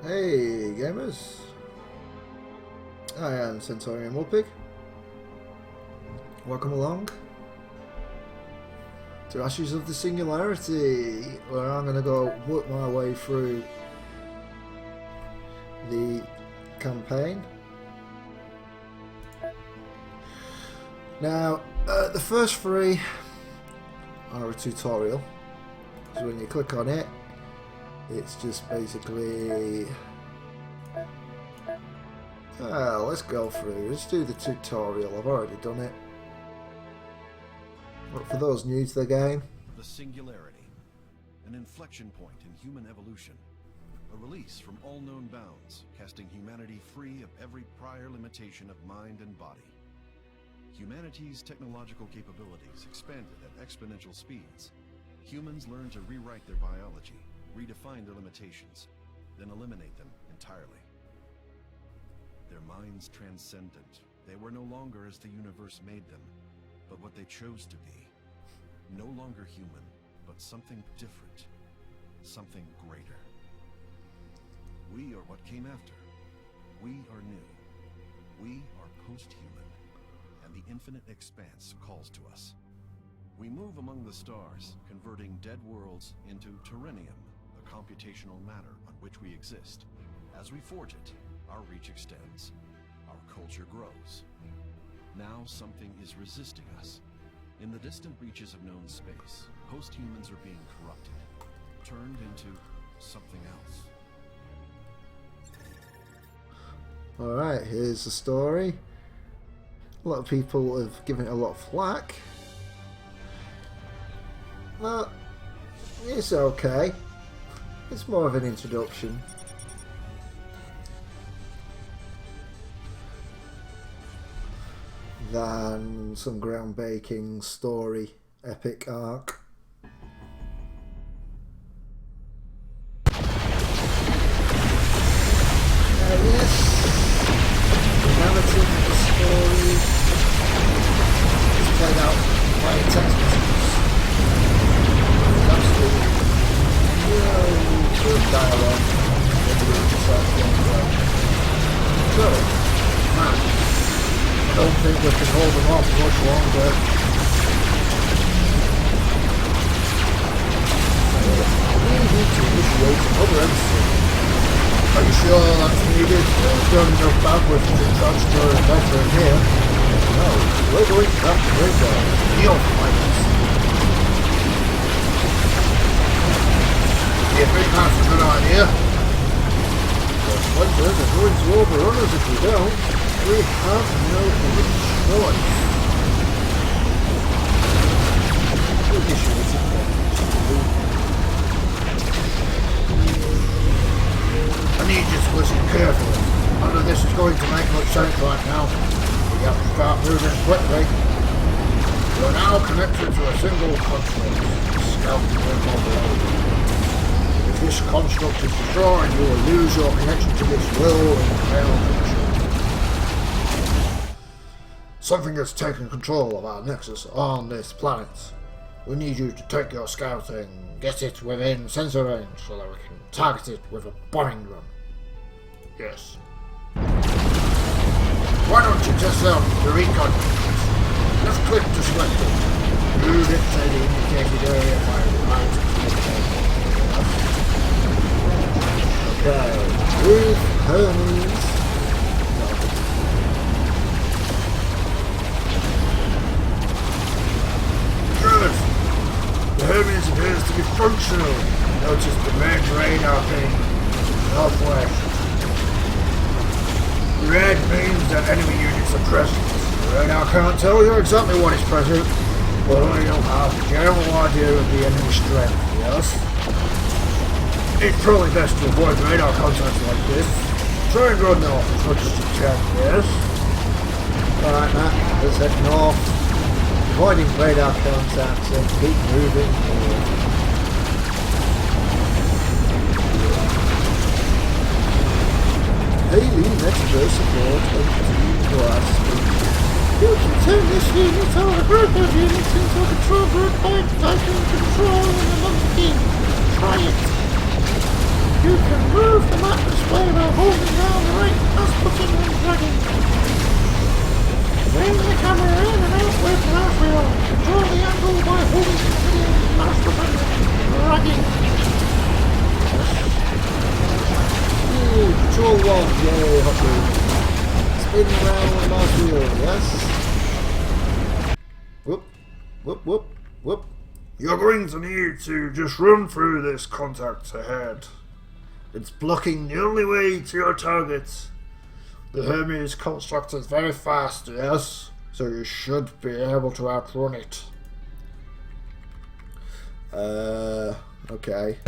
Hey gamers, I am centaurianmudpig. Welcome along to Ashes of the Singularity, where I'm going to go work my way through the campaign. Now, the first three are a tutorial, so when you click on it, it's just basically, let's go through, let's do the tutorial. I've already done it, but for those new to the game, the Singularity, an inflection point in human evolution, a release from all known bounds, casting humanity free of every prior limitation of mind and body. Humanity's technological capabilities expanded at exponential speeds. Humans learned to rewrite their biology, redefine their limitations, then eliminate them entirely. Their minds transcendent. They were no longer as the universe made them, but what they chose to be. No longer human, but something different, something greater. We are what came after. We are new. We are post-human, and the infinite expanse calls to us. We move among the stars, converting dead worlds into terrenium, the computational matter on which we exist. As we forge it, our reach extends. Our culture grows. Now something is resisting us. In the distant reaches of known space, post-humans are being corrupted, turned into something else. alright, here's the story. A lot of people have given it a lot of flack, but it's okay. It's more of an introduction. Than some groundbreaking story, epic arc. Yes, the narrative of the story is played out by a text messages. It's absolutely really good dialogue when you decide to go. So, man, I don't think we can hold them off much longer. We need to initiate another episode. Are you sure that's needed? There's not enough bandwidth to transfer a veteran here. No, we're going to have to bring the neophytes. Do you think that's a good idea? The splinters are going to overrun us if we don't. We have no choice. I need you to listen carefully. None of this is going to make much sense right now. We have to start moving quickly. You are now connected to a single construct, Scout below. If this construct is destroyed, you will lose your connection to this will and fail mission. Something has taken control of our nexus on this planet. We need you to take your scout and get it within sensor range so that we can target it with a bombing run. Yes. Why don't you test out the recon units? Just click to select it. Move it to the indicated area by right click. Okay. With Hermes. The Hermes appears to be functional. Notice the red radar ping northwest. Red means that enemy units are present. The radar can't tell you exactly what is present, but you'll have a general idea of the enemy strength, yes? It's probably best to avoid radar contacts like this. Try and run north as much as you can, yes? Alright Matt, let's head north. Avoiding radar contacts and keep moving forward. Daily network support and glass. You can turn this unit or a group of units into a control group by typing control in the monkey. Try it. You can move the map display by holding down the right mouse button and dragging. Bring the camera in and out with the mouse wheel. Control the angle by holding the mouse button and dragging. Ooh, control 1, yay, hot move. Spin around with the mouse wheel, yes. Whoop, whoop, whoop, whoop. You're going to need to just run through this contact ahead. It's blocking the only way to your target. The Hermes construct is very fast, yes, so you should be able to outrun it. Okay.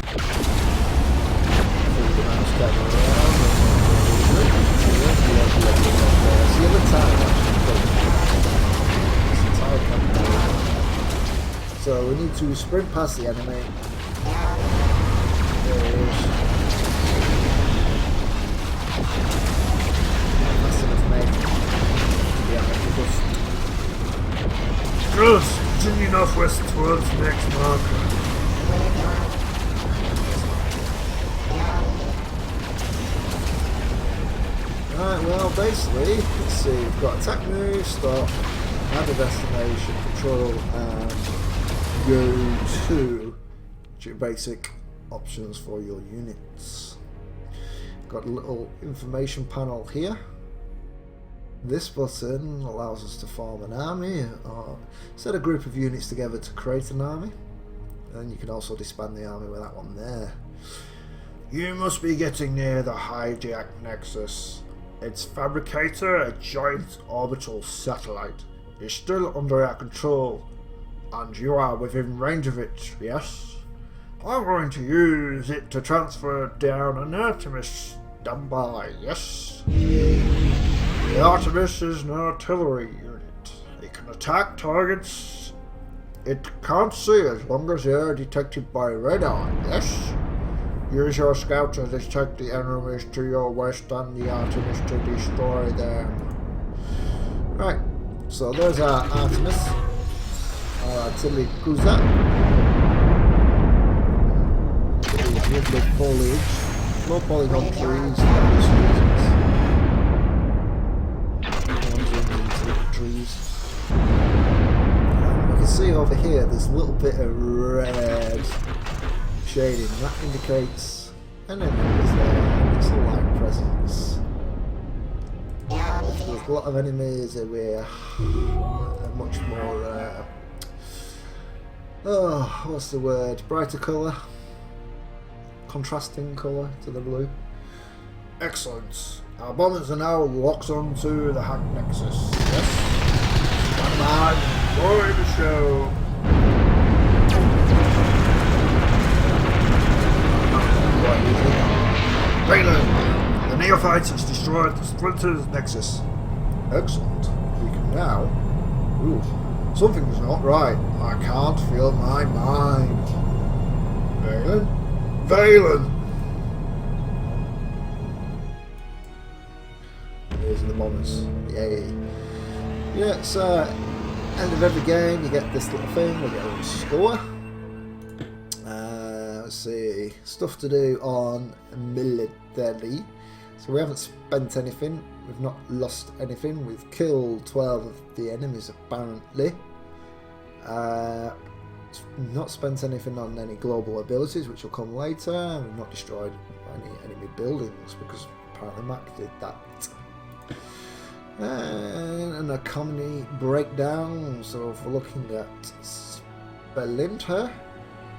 So we need to sprint past the enemy. There it is. Fast enough, mate. Good. Continue northwest towards the next marker. Right, well, basically, let's see. We've got attack, move, stop, add a destination, control, and go to your basic options for your units. Got a little information panel here. This button allows us to form an army or set a group of units together to create an army, and you can also disband the army with that one there. You must be getting near the hijacked Nexus. Its fabricator, a giant orbital satellite, is still under our control. And you are within range of it, yes? I'm going to use it to transfer down an Artemis standby, yes? The Artemis is an artillery unit. It can attack targets it can't see as long as they are detected by radar, yes? Use your scout to detect the enemies to your west and the Artemis to destroy them. Right, so there's our Artemis. Artillery cruiser. Lovely foliage. Low polygon trees for obvious reasons. Trees. We can see over here there's a little bit of red shading. That indicates an enemy is there. It's a light presence. If there's a lot of enemies, we're much more what's the word? Brighter colour. Contrasting colour to the blue. Excellent. Our bombers are now locked onto the hack Nexus. Yes. Stand by. Enjoy the show. Baylor, the neophyte has destroyed the Splinter's Nexus. Excellent. We can now. Ooh. Something's not right. I can't feel my mind. Valen? Valen! Here's the bombers. Yay. Yeah, it's end of every game you get this little thing, we get a little score. Let's see. Stuff to do on military. So we haven't spent anything. We've not lost anything. We've killed 12 of the enemies apparently. Not spent anything on any global abilities, which will come later. We've not destroyed any enemy buildings because apparently Mac did that. And an economy breakdown. So if we're looking at Splinter,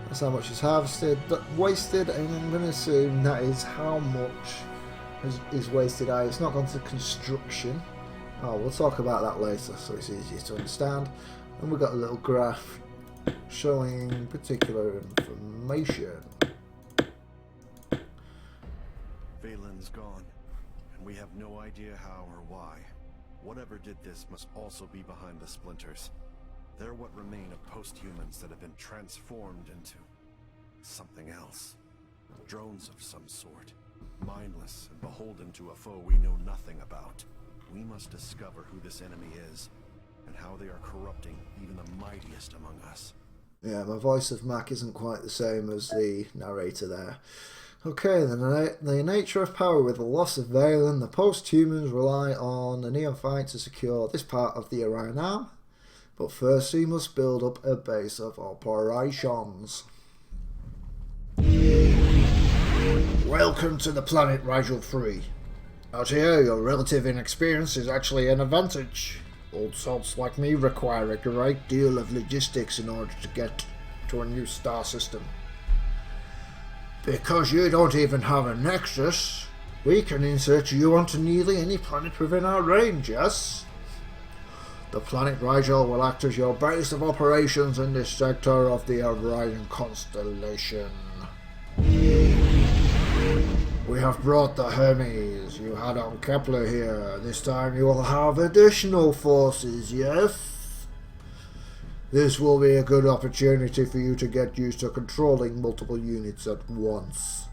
that's how much is harvested, but wasted, and I'm going to assume that is how much is wasted. It's not gone to construction. Oh, we'll talk about that later, so it's easier to understand. And we've got a little graph showing particular information. Valen's gone, and we have no idea how or why. Whatever did this must also be behind the splinters. They're what remain of post-humans that have been transformed into something else. Drones of some sort. Mindless and beholden to a foe we know nothing about. We must discover who this enemy is, and how they are corrupting even the mightiest among us. Yeah, my voice of Mac isn't quite the same as the narrator there. Okay, the nature of power. With the loss of Valen, the post-humans rely on the neophyte to secure this part of the Orion Arm. But first we must build up a base of operations. Welcome to the planet Rigel 3. Out here, your relative inexperience is actually an advantage. Old salts like me require a great deal of logistics in order to get to a new star system. Because you don't even have a nexus, we can insert you onto nearly any planet within our range, yes? The planet Rigel will act as your base of operations in this sector of the Orion constellation. We have brought the Hermes you had on Kepler here. This time you will have additional forces, yes? This will be a good opportunity for you to get used to controlling multiple units at once.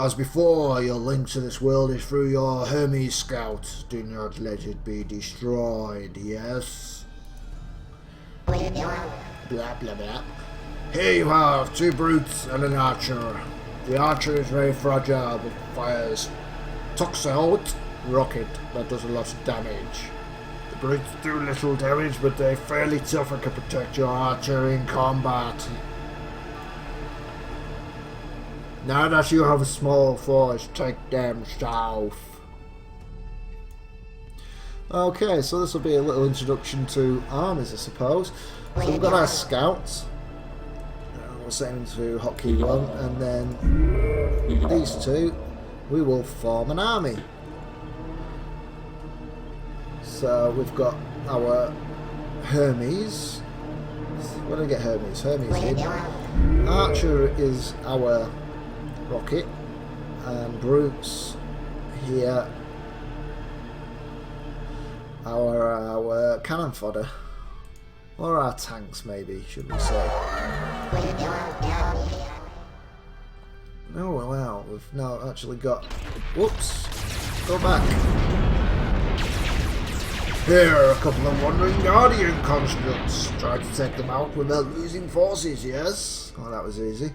As before, your link to this world is through your Hermes Scout. Do not let it be destroyed, yes? Blah blah blah. Here you have 2 brutes and an archer. The archer is very fragile but fires Toxolt rocket that does a lot of damage. The brutes do little damage, but they're fairly tough and can protect your archer in combat. Now that you have a small force, take them south. Okay, so this will be a little introduction to armies, I suppose. So we've got our scouts. We'll set them to hotkey 1, and then these 2, we will form an army. So we've got our Hermes. Where do we get Hermes? Hermes in. Archer is our rocket, and brutes here our cannon fodder, or our tanks maybe, should we say. Oh wow, we've now actually got, whoops, go back. Here are a couple of wandering Guardian constructs. Try to take them out without losing forces, yes? Oh, that was easy.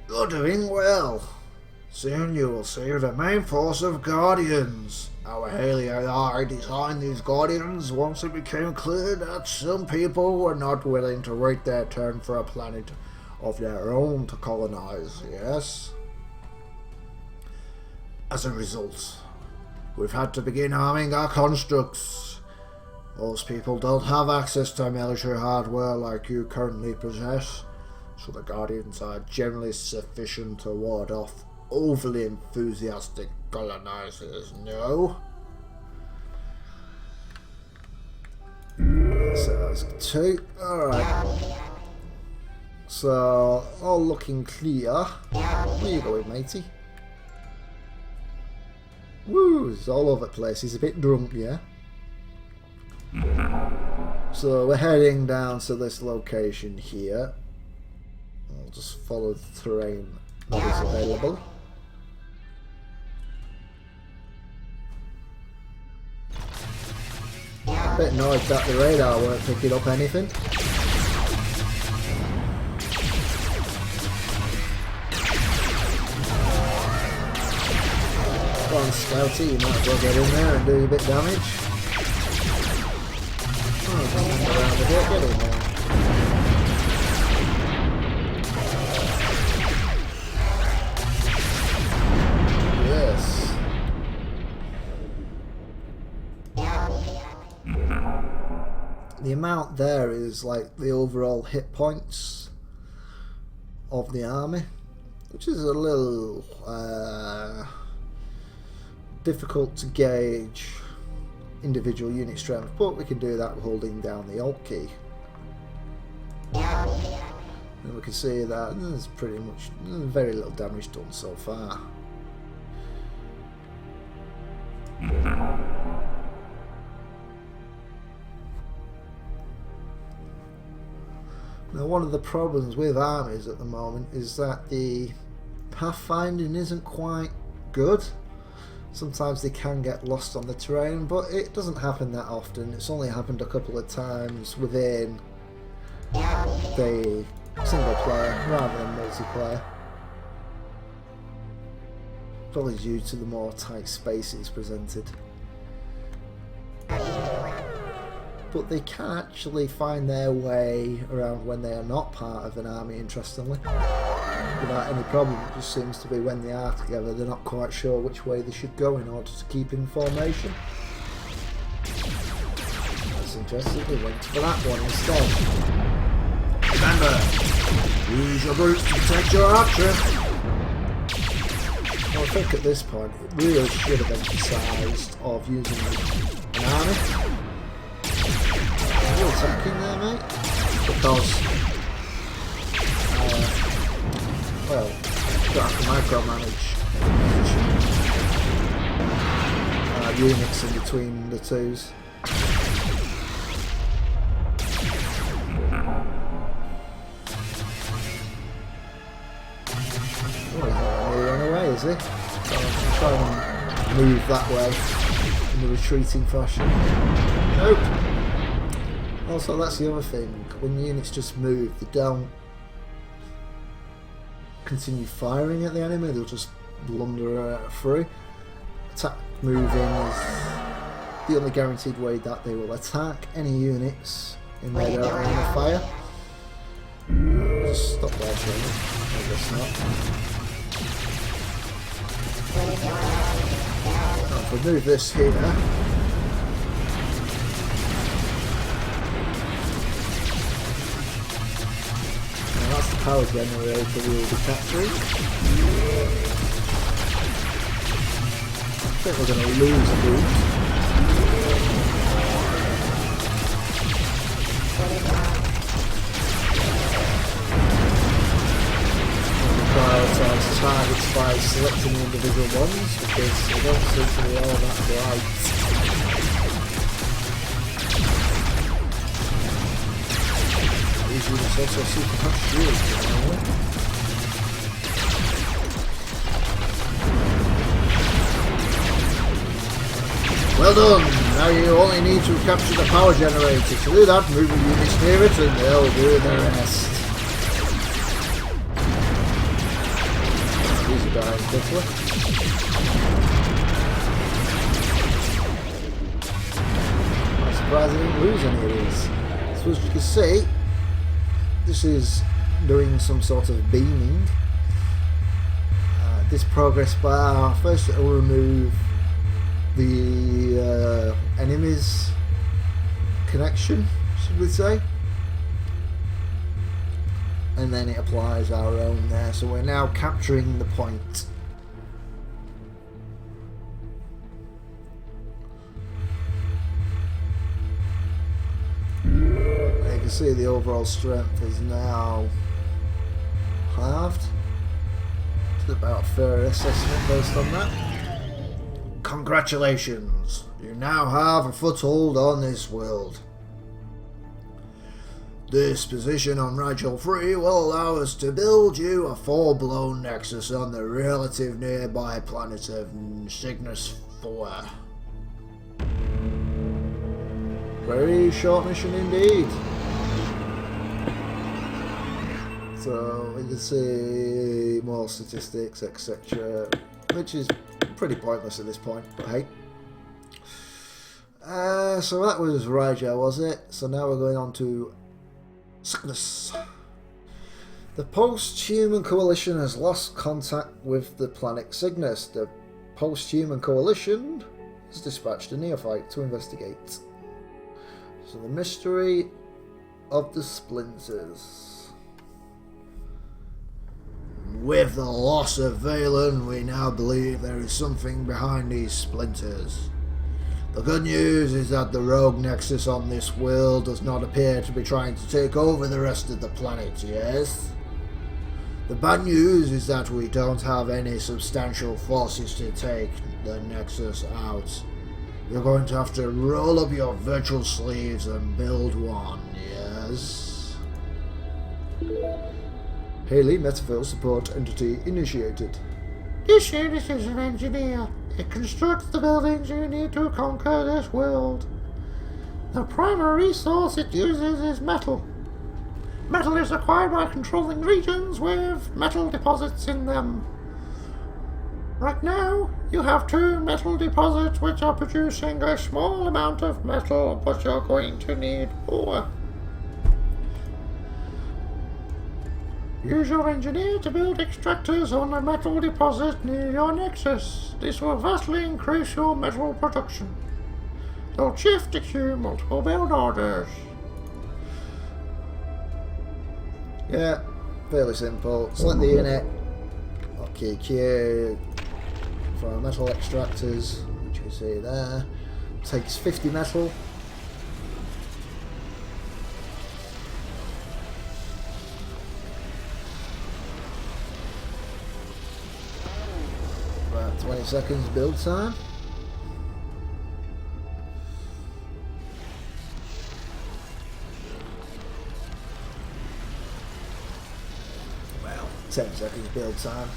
You're doing well. Soon you will see the main force of Guardians. Our Haley and I designed these Guardians once it became clear that some people were not willing to wait their turn for a planet of their own to colonize, yes? As a result, we've had to begin arming our constructs. Most people don't have access to military hardware like you currently possess, so the Guardians are generally sufficient to ward off overly enthusiastic colonizers, no? So that's 2. Alright. So, all looking clear. Where you going, matey? Woo, it's all over the place. He's a bit drunk, yeah? So we're heading down to this location here. I'll just follow the terrain that is available. A bit annoyed that the radar weren't picking up anything. Come on, Scouty, you might as well get in there and do a bit of damage. Oh, come around a bit, get in there. Yes. The amount there is like the overall hit points of the army, which is a little difficult to gauge individual unit strength, but we can do that holding down the Alt key. And we can see that there's pretty much very little damage done so far. Now, one of the problems with armies at the moment is that the pathfinding isn't quite good. Sometimes they can get lost on the terrain, but it doesn't happen that often. It's only happened a couple of times within the single player rather than multiplayer. probably due to the more tight spaces presented. But they can actually find their way around when they are not part of an army, interestingly, without any problem. It just seems to be when they are together, they're not quite sure which way they should go in order to keep in formation. That's interesting, they went for that one instead. Remember, use your brutes to protect your archer. Well, I think at this point it really should have emphasised of using an army. You're attacking there, mate, because well, you don't have to micromanage units in between the twos. Oh, he's not going to run away, is he? So I'll try and move that way in the retreating fashion. Nope. Also, that's the other thing. When units just move, they don't continue firing at the enemy, they'll just blunder through. Attack moving is the only guaranteed way that they will attack any units in their direct line of fire. Just stop there for a minute. I guess not. Now, if we move this here, that's the power generator we will be capturing. I think we're going to lose a boot. We'll prioritise targets by selecting the individual ones because they don't seem to be all that bright. These units also super hot shields, you know. Well done! Now you only need to capture the power generator. To do that, move the units near it and they'll do the rest. These are dying quickly. I'm surprised I didn't lose any of these. So as you can see, this is doing some sort of beaming. This progress bar, first it will remove the enemy's connection, should we say, and then it applies our own there, so we're now capturing the point. You can see the overall strength is now halved. It's about a fair assessment based on that. Congratulations, you now have a foothold on this world. This position on Rigel 3 will allow us to build you a full-blown nexus on the relative nearby planet of Cygnus 4. Very short mission indeed. So we can see more statistics, etc., which is pretty pointless at this point, but hey. So that was Rigel, was it? So now we're going on to Cygnus. The post-human coalition has lost contact with the planet Cygnus. The post-human coalition has dispatched a neophyte to investigate. So the mystery of the splinters. With the loss of Valen, we now believe there is something behind these splinters. The good news is that the rogue nexus on this world does not appear to be trying to take over the rest of the planet, yes? The bad news is that we don't have any substantial forces to take the nexus out. You're going to have to roll up your virtual sleeves and build one, yes? Haley, Metaphor Support Entity initiated. This unit is an engineer. It constructs the buildings you need to conquer this world. The primary resource it uses is metal. Metal is acquired by controlling regions with metal deposits in them. Right now, you have 2 metal deposits which are producing a small amount of metal, but you're going to need more. Use your engineer to build extractors on the metal deposit near your nexus. This will vastly increase your metal production. Don't shift to queue multiple build orders. Yeah, fairly simple. Select the unit. Okay, queue for metal extractors, which you can see there. Takes 50 metal. About 20 seconds build time. Well, 10 seconds build time.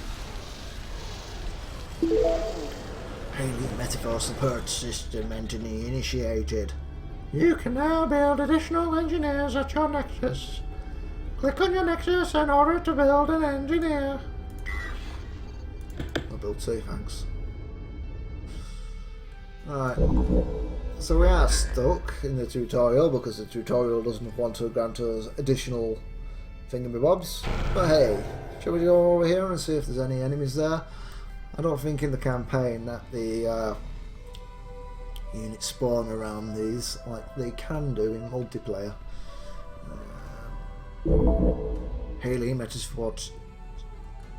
Alien Metaphor Support System Engineer initiated. You can now build additional engineers at your nexus. Click on your nexus in order to build an engineer. I'll build 2, thanks. Alright, so we are stuck in the tutorial because the tutorial doesn't want to grant us additional thingamabobs. But hey, shall we go over here and see if there's any enemies there? I don't think in the campaign that the units spawn around these like they can do in multiplayer. Haley Metaphor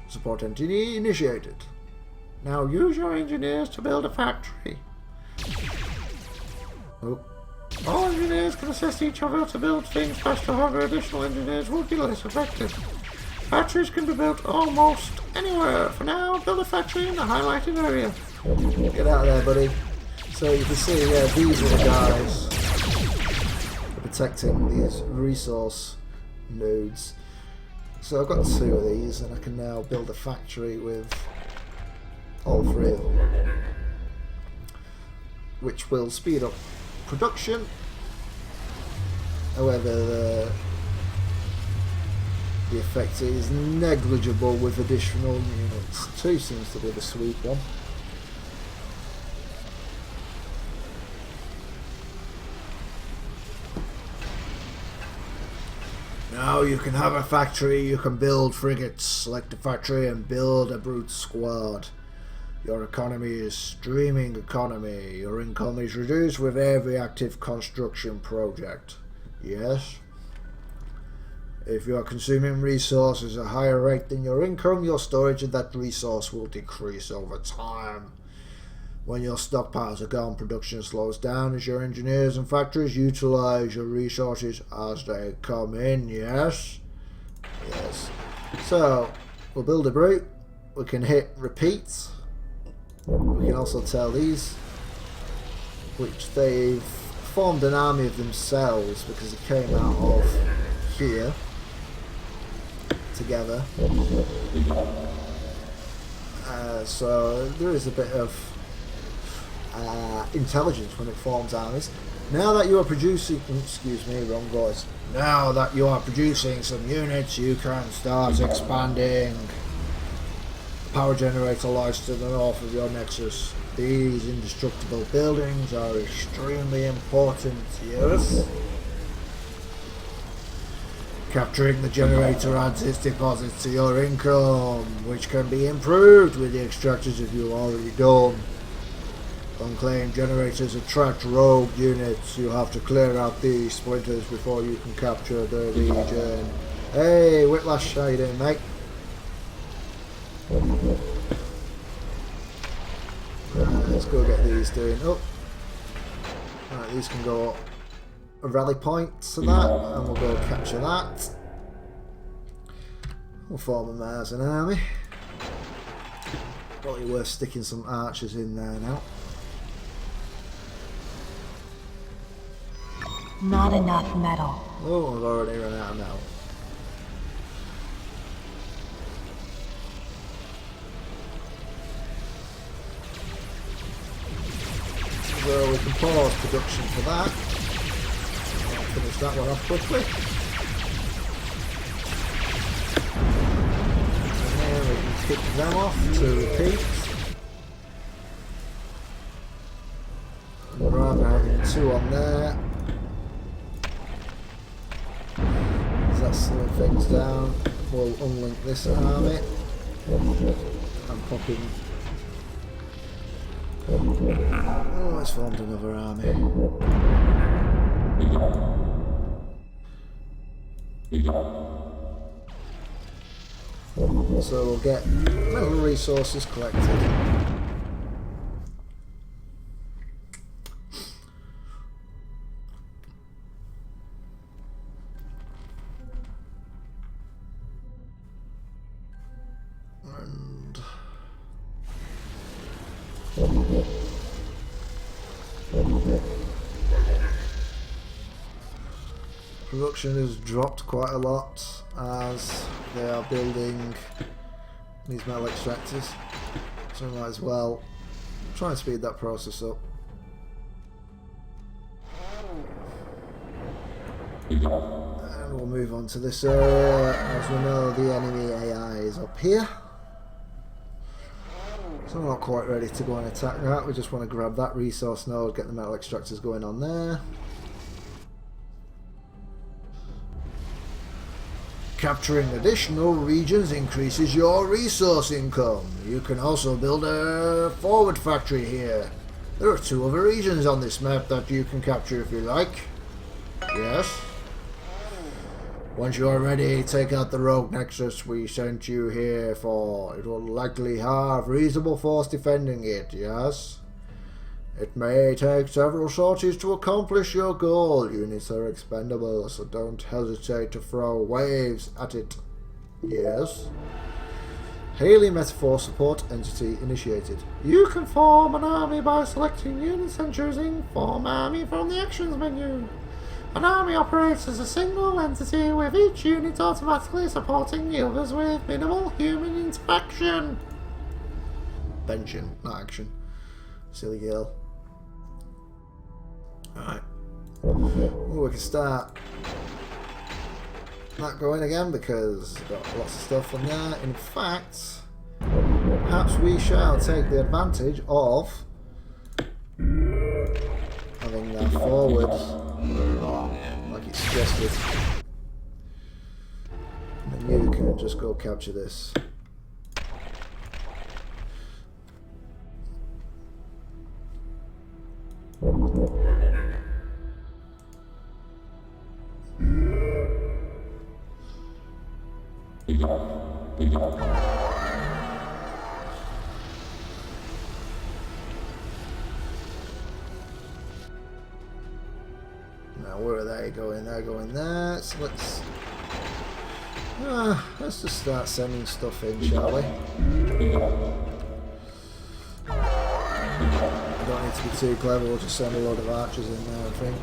Support Engineer initiated. Now use your engineers to build a factory. Oh. All engineers can assist each other to build things faster, however additional engineers will be less effective. Factories can be built almost anywhere. For now, build a factory in the highlighted area. Get out of there, buddy. So you can see, yeah, these are the guys protecting these resource nodes. So I've got 2 of these, and I can now build a factory with all 3 of them, which will speed up production. However, the effect is negligible with additional units. 2 seems to be the sweet one. Now you can have a factory, you can build frigates, select a factory and build a brute squad. Your economy is streaming economy. Your income is reduced with every active construction project. Yes? If you are consuming resources at a higher rate than your income, your storage of that resource will decrease over time. When your stockpiles are gone, production slows down as your engineers and factories utilize your resources as they come in, yes? Yes. So, we'll build a brute. We can hit repeat. We can also tell these, which they've formed an army of themselves because it came out of here together. So there is a bit of intelligence when it forms armies. Now that you are producing, excuse me, wrong voice. Now that you are producing some units, you can start expanding. The power generator lies to the north of your nexus. These indestructible buildings are extremely important, yes? Capturing the generator adds its deposits to your income, which can be improved with the extractors if you've already done. Unclaimed generators attract rogue units. You have to clear out these splinters before you can capture the region. Hey, Whiplash, how you doing, mate? Let's go get these doing. Oh, right, these can go a rally point to that, and we'll go capture that. We'll form them as an army. Probably worth sticking some archers in there now. Not enough metal. Oh, I've already run out of metal. So we can pause production for that. I'll finish that one off quickly. And then we can kick them off to repeat. 2 on there. As that's slowing things down, we'll unlink this army. I'm popping. Oh, it's formed another army. So we'll get mineral resources collected. Production has dropped quite a lot as they are building these metal extractors, so I might as well try and speed that process up. And we'll move on to this area. As we know, the enemy AI is up here, so I'm not quite ready to go and attack that. We just want to grab that resource node, get the metal extractors going on there. Capturing additional regions increases your resource income. You can also build a forward factory here. There are 2 other regions on this map that you can capture if you like. Yes. Once you are ready, take out the rogue nexus we sent you here for. It will likely have reasonable force defending it, yes? It may take several sorties to accomplish your goal. Units are expendable, so don't hesitate to throw waves at it. Yes. Haley Metaphor Support Entity initiated. You can form an army by selecting units and choosing Form Army from the Actions menu. An army operates as a single entity, with each unit automatically supporting the others with minimal human interaction. Benching, not action. Silly girl. Alright. We can start that going again because we've got lots of stuff on there. In fact, perhaps we shall take the advantage of having that forward like it's suggested. And then you can just go capture this. Now where are they going? They're going there. So let's just start sending stuff in, shall we? Don't need to be too clever, we'll just send a load of archers in there, I think.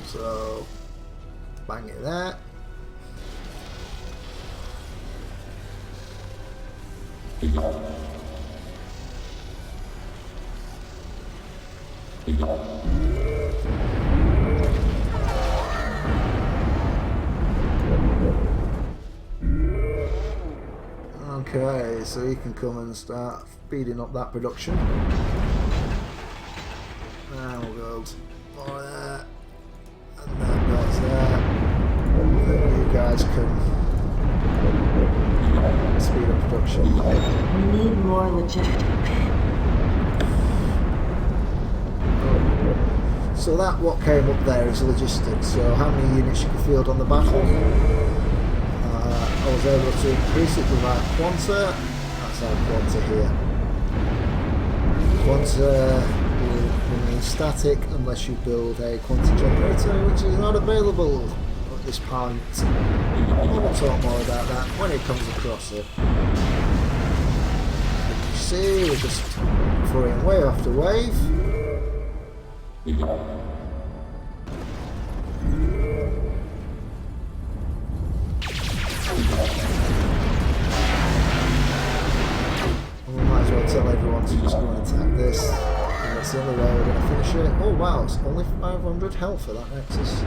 So bang it there. Okay, so you can come and start speeding up that production. Now we'll go more there, and that goes there. Then you guys can speed up production. We need more logistics. So that what came up there is logistics. So how many units you can field on the battle. I was able to increase it with our Quanta. That's our Quanta here. Quanta will remain static unless you build a Quanta generator, which is not available at this point. We'll talk more about that when it comes across it. As you see, we're just throwing wave after wave. Tell everyone to just go and attack this, and that's the only way we're going to finish it. Oh wow, it's only 500 health for that Nexus.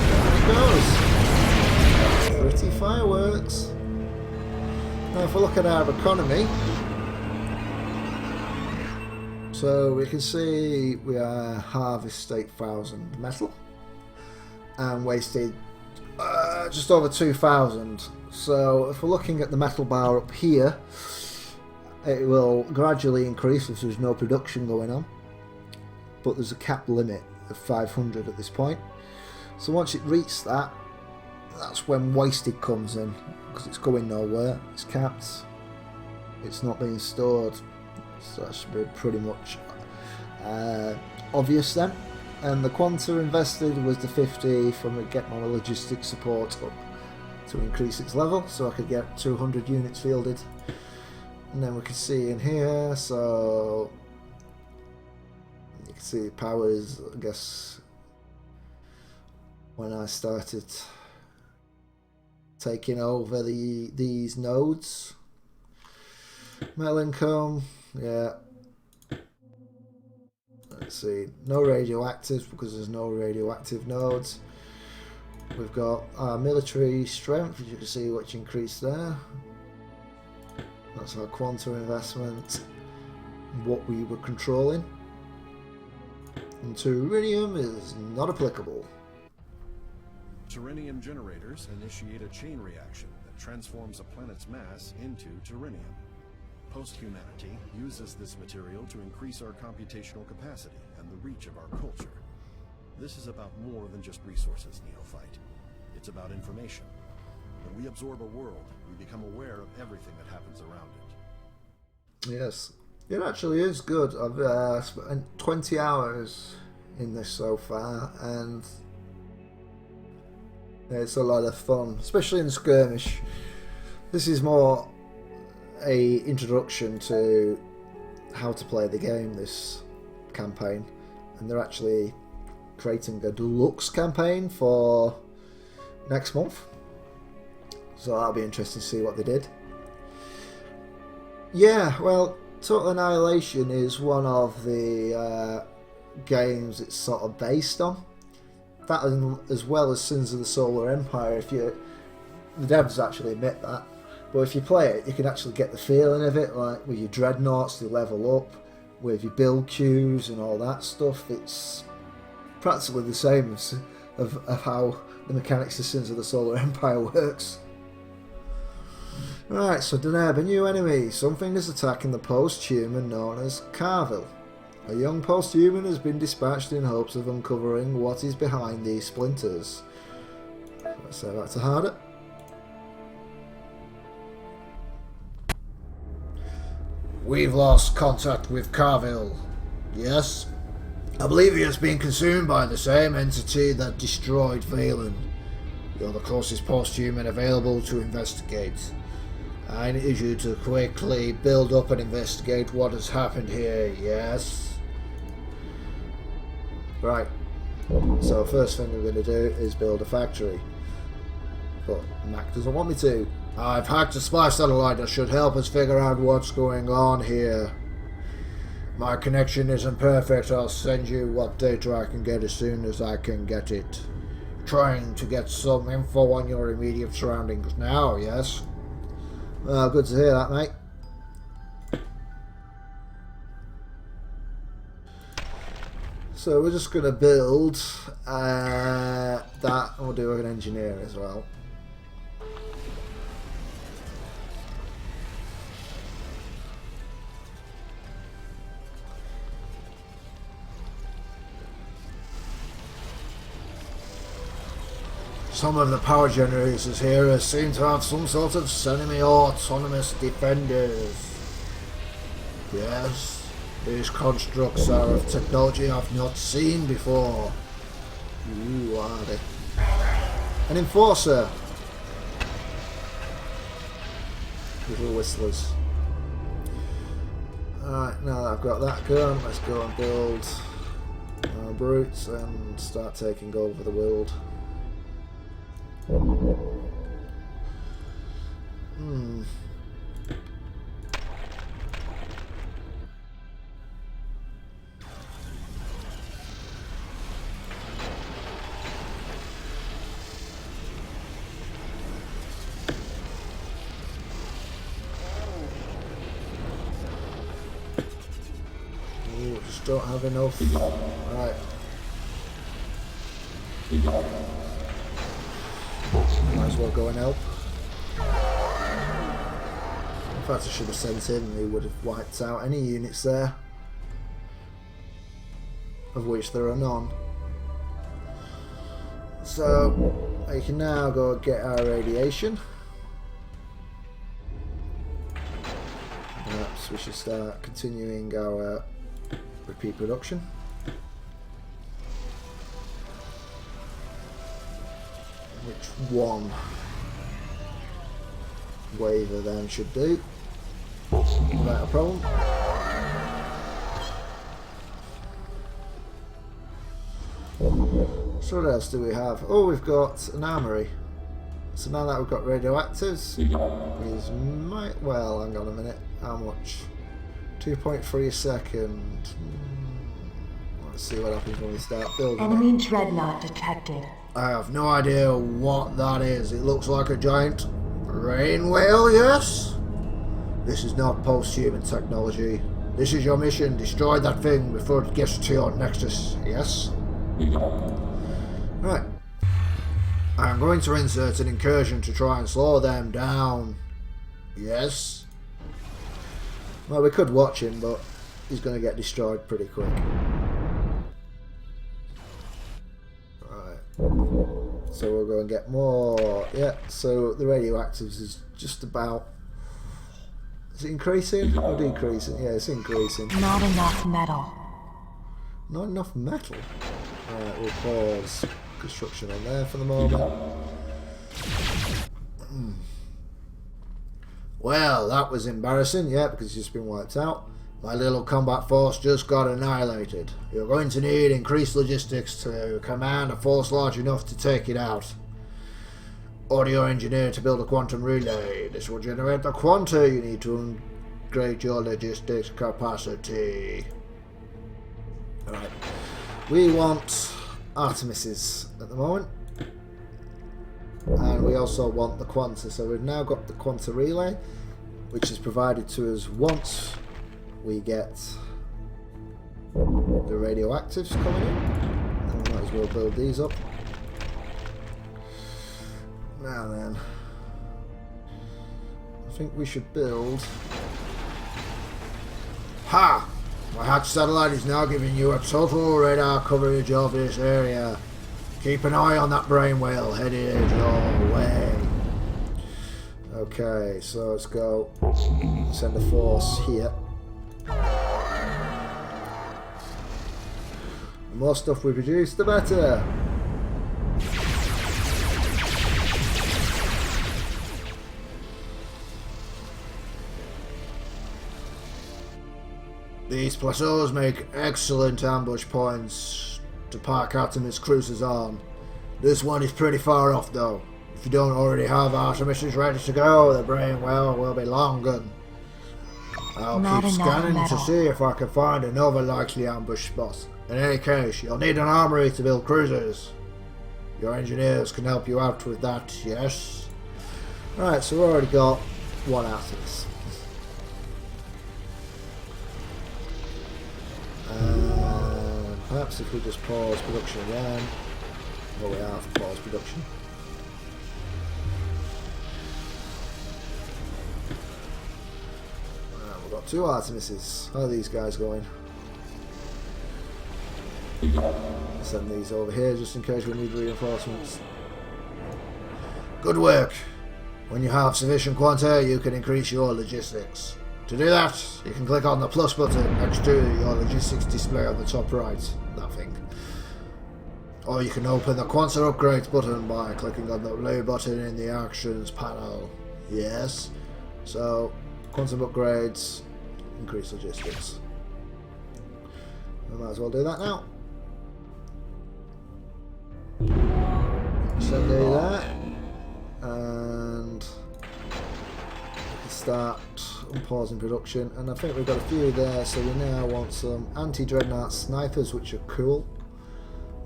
There it goes. Pretty fireworks. Now if we look at our economy, So we can see we harvested 8,000 metal and wasted just over 2,000. So if we're looking at the metal bar up here, it will gradually increase if there's no production going on, but there's a cap limit of 500 at this point. So once it reaches that, that's when wasted comes in, because it's going nowhere, it's capped, it's not being stored. So that should be pretty much obvious then. And the quanta invested was the 50 from the get more logistics support up to increase its level, so I could get 200 units fielded. And then we can see in here, so you can see powers, I guess, when I started taking over these nodes. Metal income, yeah. Let's see, no radioactive because there's no radioactive nodes. We've got our military strength, as you can see, which increased there. That's our quantum investment, what we were controlling. And Turinium is not applicable. Turinium generators initiate a chain reaction that transforms a planet's mass into turinium. Post-humanity uses this material to increase our computational capacity and the reach of our culture. This is about more than just resources, Neophyte. It's about information. When we absorb a world, we become aware of everything that happens around it. Yes, it actually is good. I've spent 20 hours in this so far, and it's a lot of fun, especially in skirmish. This is more a introduction to how to play the game, this campaign, and they're actually creating a deluxe campaign for next month, so that'll be interesting to see what they did. Yeah, well, Total Annihilation is one of the games it's sort of based on. That, as well as Sins of the Solar Empire. The devs actually admit that, but if you play it, you can actually get the feeling of it, like with your dreadnoughts, they level up, with your build queues and all that stuff. It's practically the same as of how the mechanics of Sins of the Solar Empire works. Right, so Deneb, a new enemy. Something is attacking the post-human known as Carville. A young post-human has been dispatched in hopes of uncovering what is behind these splinters. Let's say back to harder. We've lost contact with Carville. Yes? I believe he has been consumed by the same entity that destroyed Valen. You're the closest post-human available to investigate. I need you to quickly build up and investigate what has happened here, yes? Right, so first thing we're going to do is build a factory. But Mac doesn't want me to. I've hacked a spy satellite that should help us figure out what's going on here. My connection isn't perfect. I'll send you what data I can get as soon as I can get it. Trying to get some info on your immediate surroundings now, yes? Well, good to hear that, mate. So we're just going to build that, and we'll do an engineer as well. Some of the power generators here seem to have some sort of semi-autonomous defenders. Yes, these constructs are of technology I've not seen before. Ooh, are they? An enforcer. Little whistlers. Alright, now that I've got that going, let's go and build our brutes and start taking over the world. Ooh, just don't have enough. Right. Might as well go and help. In fact, I should have sent him. He would have wiped out any units there, of which there are none. So we can now go get our radiation. Perhaps we should start continuing our repeat production. Which one waiver then should do without a problem. So what else do we have? Oh, we've got an armory. So now that we've got radioactives, is might well, hang on a minute, how much? 2.3 a second. Let's see what happens when we start building Enemy it. dreadnought detected. I have no idea what that is. It looks like a giant brain whale, yes? This is not post-human technology. This is your mission. Destroy that thing before it gets to your nexus, yes? Right. I'm going to insert an incursion to try and slow them down. Yes? Well, we could watch him, but he's going to get destroyed pretty quick. Right. So we'll go and get more. Yeah, so the radioactives is just about... Is it increasing or decreasing? Yeah, it's increasing. Not enough metal. Not enough metal? Right, we'll pause construction on there for the moment. Well, that was embarrassing, yeah, because it's just been wiped out. My little combat force just got annihilated. You're going to need increased logistics to command a force large enough to take it out. Order your engineer to build a quantum relay. This will generate the quanta you need to upgrade your logistics capacity. Alright. We want Artemises at the moment. And we also want the quanta. So we've now got the quanta relay, which is provided to us once we get the radioactives coming in. And we might as well build these up. Now then, I think we should build... Ha! My hatch satellite is now giving you a total radar coverage of this area. Keep an eye on that brain whale headed your way. Okay, so let's go send a force here. The more stuff we produce, the better. These plateaus make excellent ambush points to park Artemis cruisers on. This one is pretty far off though. If you don't already have Artemis ready to go, the brain well will be long gone. I'll Not keep enough scanning metal. to see if I can find another likely ambush spot. In any case, you'll need an armory to build cruisers. Your engineers can help you out with that, yes? Right, so we've already got one Artemis. Perhaps if we just pause production again. Well, we have paused production. We've got two Artemises. How are these guys going? Send these over here just in case we need reinforcements. Good work. When you have sufficient quanta, you can increase your logistics. To do that, you can click on the plus button next to your logistics display on the top right, that thing. Or you can open the quanta upgrades button by clicking on the blue button in the actions panel. Yes. So, quantum upgrades, increase logistics. We might as well do that now. So do that. And start unpausing production, and I think we've got a few there, so we now want some anti-dreadnought snipers, which are cool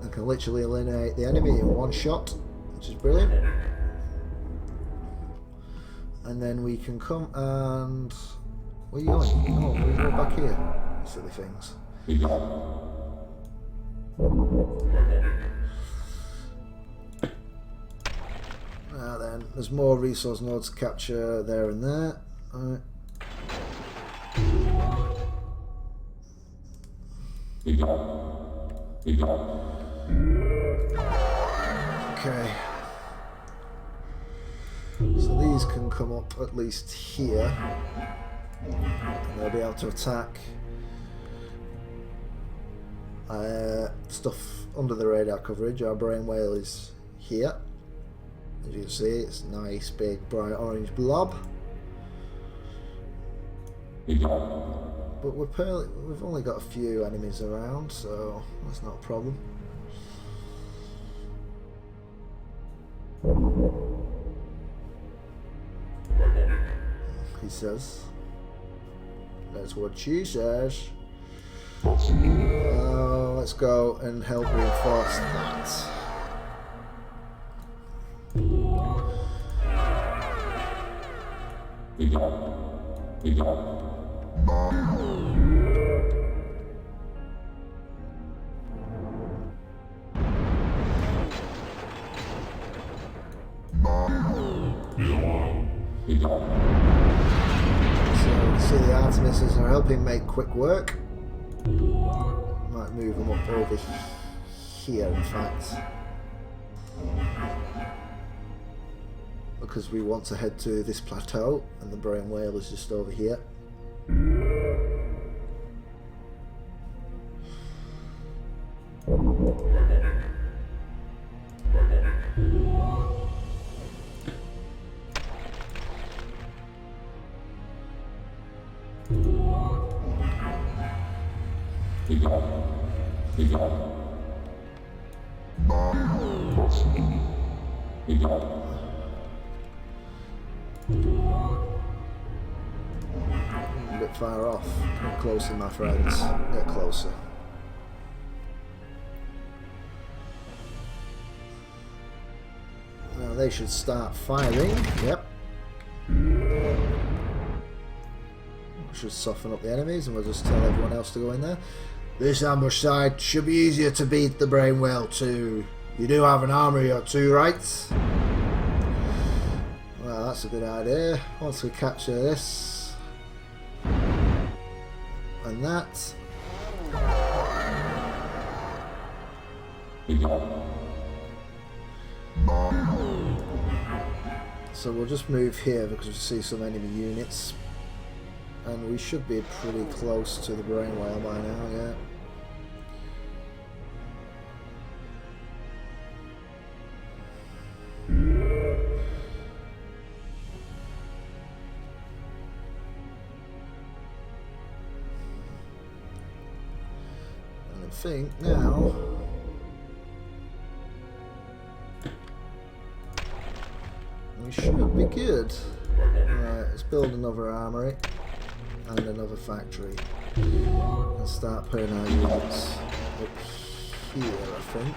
and can literally eliminate the enemy in one shot, which is brilliant. And then we can come and... where are you going? Oh, we go back here. Silly things. Now then, there's more resource nodes to capture there and there. Alright. Okay. So these can come up at least here. And they'll be able to attack stuff under the radar coverage. Our brain whale is here. As you can see, it's a nice big bright orange blob. But we've only got a few enemies around, so that's not a problem. He says. That's what she says. Let's go and help reinforce that. So, see the Artemises are helping make quick work. Might move them up over here, in fact. Because we want to head to this plateau, and the brain whale is just over here. A bit far off. Get closer, my friends. Get closer. Now they should start firing. Yep. Should soften up the enemies, and we'll just tell everyone else to go in there. This ambush side should be easier to beat the brain whale too. You do have an armory or two, right? Well, that's a good idea. Once we capture this and that, so we'll just move here because we see some enemy units, and we should be pretty close to the brain whale by now. Yeah. I think now we should be good. Right, let's build another armory and another factory and start putting our units up here, I think.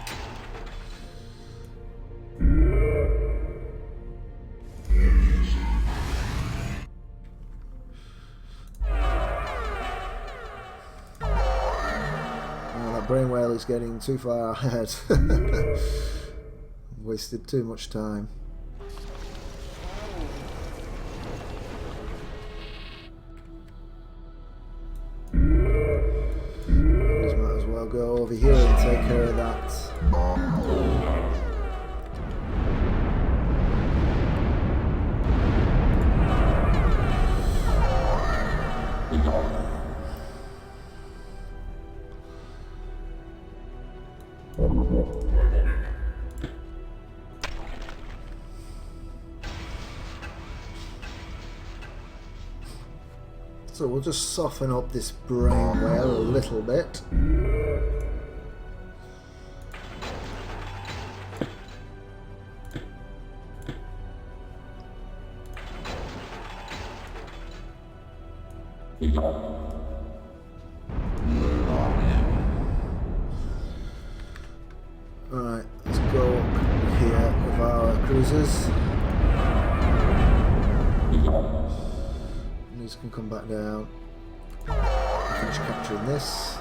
Brain whale is getting too far ahead. Wasted too much time. Just might as well go over here and take care of that. So we'll just soften up this brain whale a little bit. Alright, let's go up here with our cruisers. These can come back down. Finish capturing this.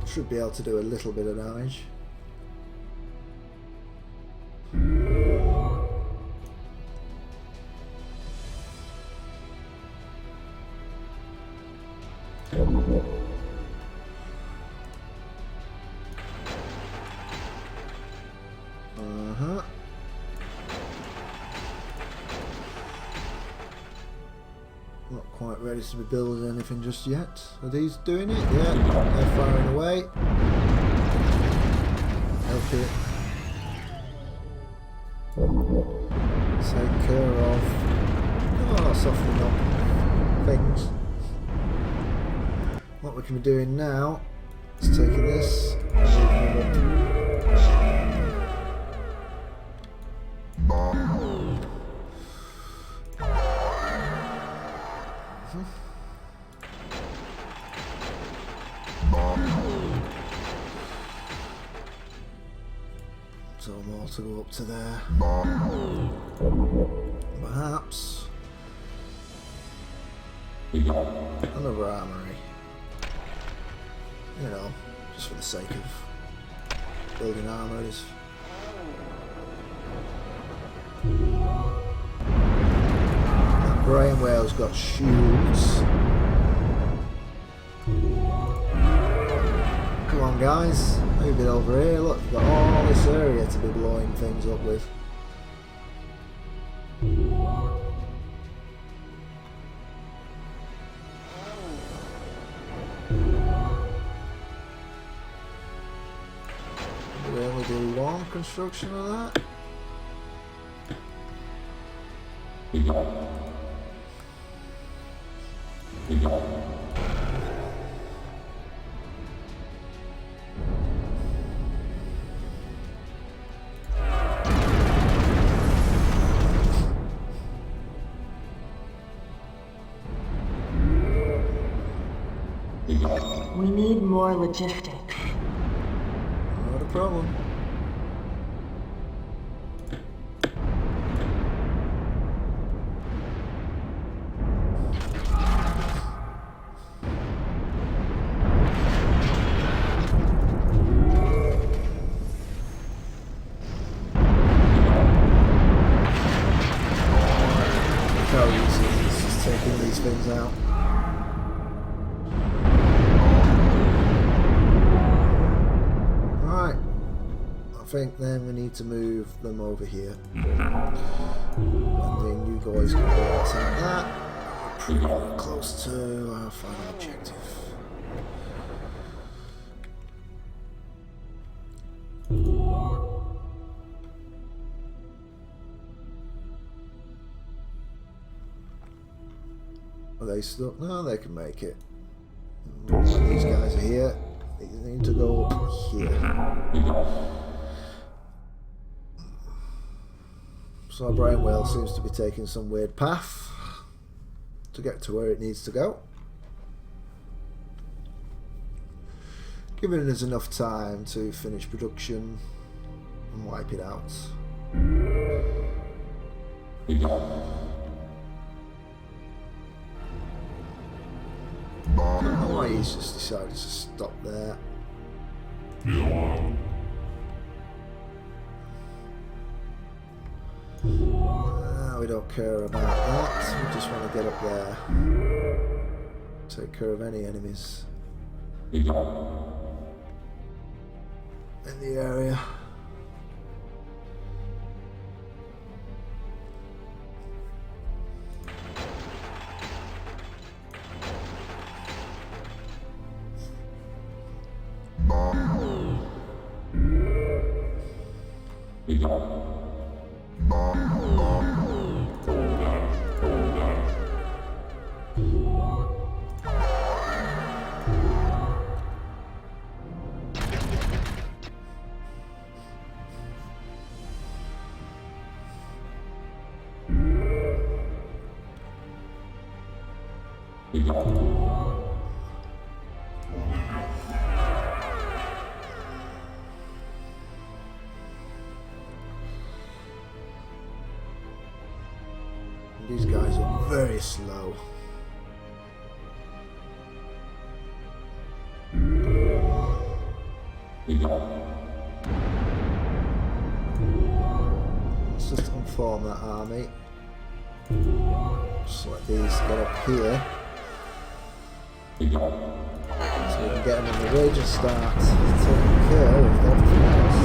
Should be able to do a little bit of damage. Not quite ready to be building anything just yet. Are these doing it? Yeah, they're firing away. Help it. Take care of softening up things. What we can be doing now is taking this and moving them up. So more to go up to there. Perhaps another armory. You know, just for the sake of building armories. That brain whale's got shields. Come on guys, move it over here. Look, you've got all this area to be blowing things up with. We only do one construction of that. We need more logistics. Not a problem. Look how easy it is just taking these things out. I think then we need to move them over here. And then you guys can go outside that. Pretty close to our final objective. Are they stuck? No, they can make it. These guys are here. They need to go up here. So our brain whale seems to be taking some weird path to get to where it needs to go. Giving us enough time to finish production and wipe it out. I don't know why he's just decided to stop there. We don't care about that, we just want to get up there. Take care of any enemies in the area. These guys are very slow. Let's just inform that army. Just let these get up here. So we can get them in the ridge and start taking care of everything else.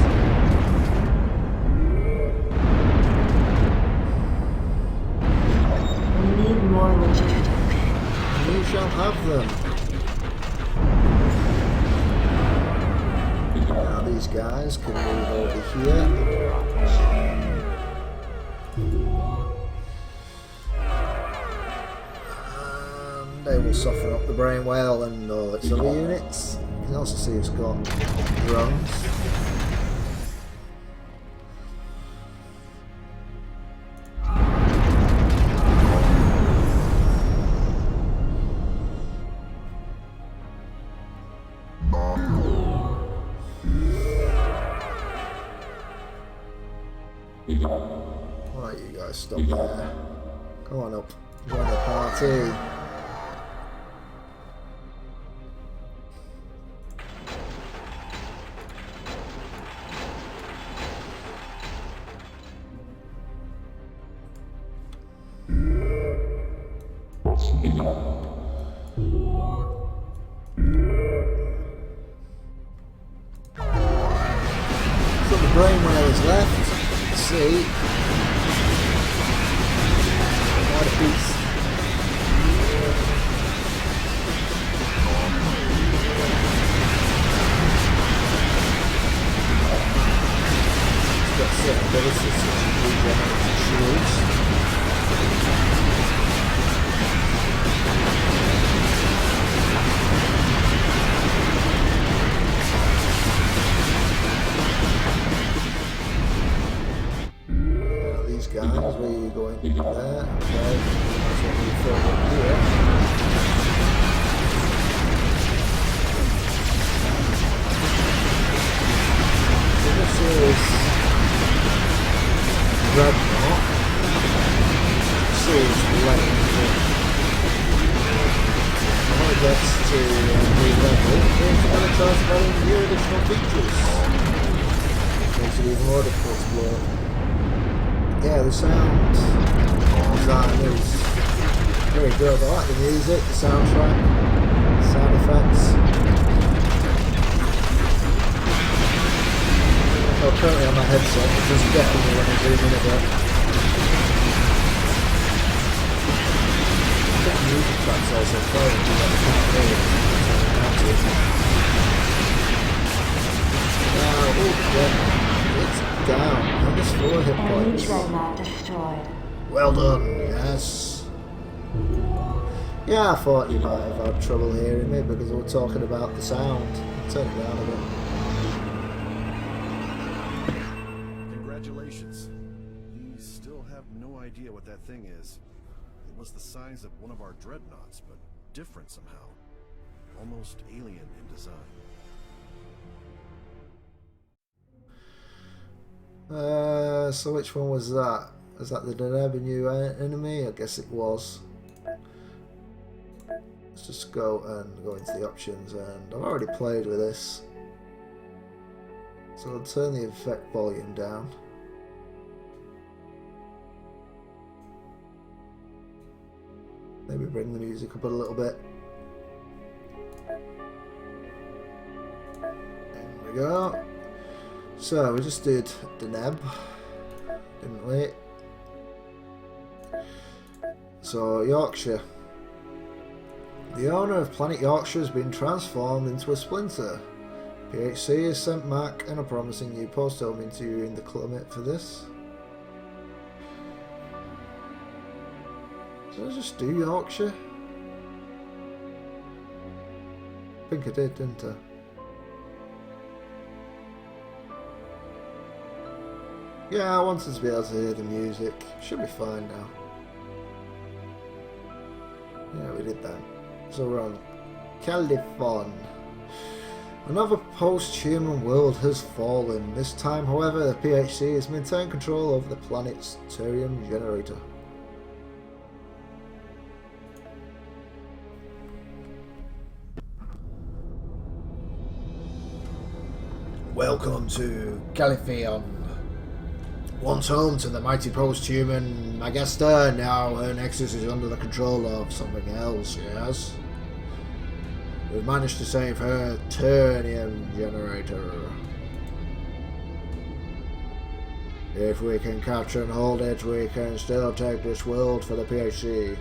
We need more logistics. You shall have them. Now these guys can move over here. And they will soften up the brain whale and all its other units. You can also see it's got drones. Alright, you guys stop there. Come on up. Join the party. So the brain whale is left. Let's see. What a piece. It's got certain abilities such as regenerating shields. These guys, where are you going? There, okay. That's what we filled up here. So this is Dreadnought. Seals lane. When it gets to new level, it's going to start adding new additional features. Makes it even more difficult to work. Yeah, the sound design is very good. I like the music, the soundtrack, sound effects. Oh, currently on my headset, it does definitely when I zoom in a bit. I think the music track's also playing, but I can't hear it. Now, oh, yeah. It's down. Minus 4 hit Enemy points. dreadnought destroyed. Well done, yes. Yeah, I thought you might have had trouble hearing me because we were talking about the sound. Turn it down a bit. Congratulations. We still have no idea what that thing is. It was the size of one of our dreadnoughts, but different somehow. Almost alien in design. So which one was that? Was that the Deneb new enemy? I guess it was. Let's just go and go into the options, and I've already played with this. So I'll turn the effect volume down. Maybe bring the music up a little bit. There we go. So we just did Deneb, didn't we? So Yorkshire. The owner of Planet Yorkshire has been transformed into a splinter. PHC has sent Mac and a promising new post home interview in the climate for this. Did I just do Yorkshire? I think I did, didn't I? Yeah, I wanted to be able to hear the music. Should be fine now. Yeah, we did that. So we're on Califon. Another post-human world has fallen. This time, however, the PHC has maintained control over the planet's centaurian generator. Welcome to Caliphon. Once home to the mighty post-human Magesta, now her nexus is under the control of something else, yes? We've managed to save her Turnium generator. If we can capture and hold it, we can still take this world for the PhD.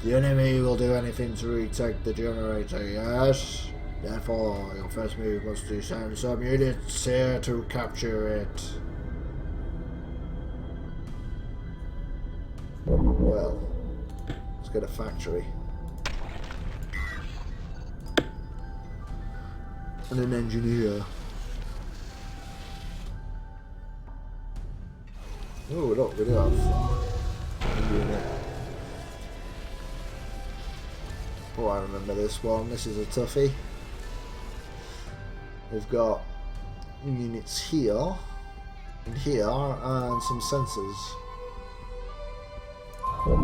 The enemy will do anything to retake the generator, yes? Therefore, your first move must to send some units here to capture it. Well, let's get a factory. And an engineer. Oh, look, we do have a unit. Oh, I remember this one. This is a toughie. We've got units here, and here, and some sensors. What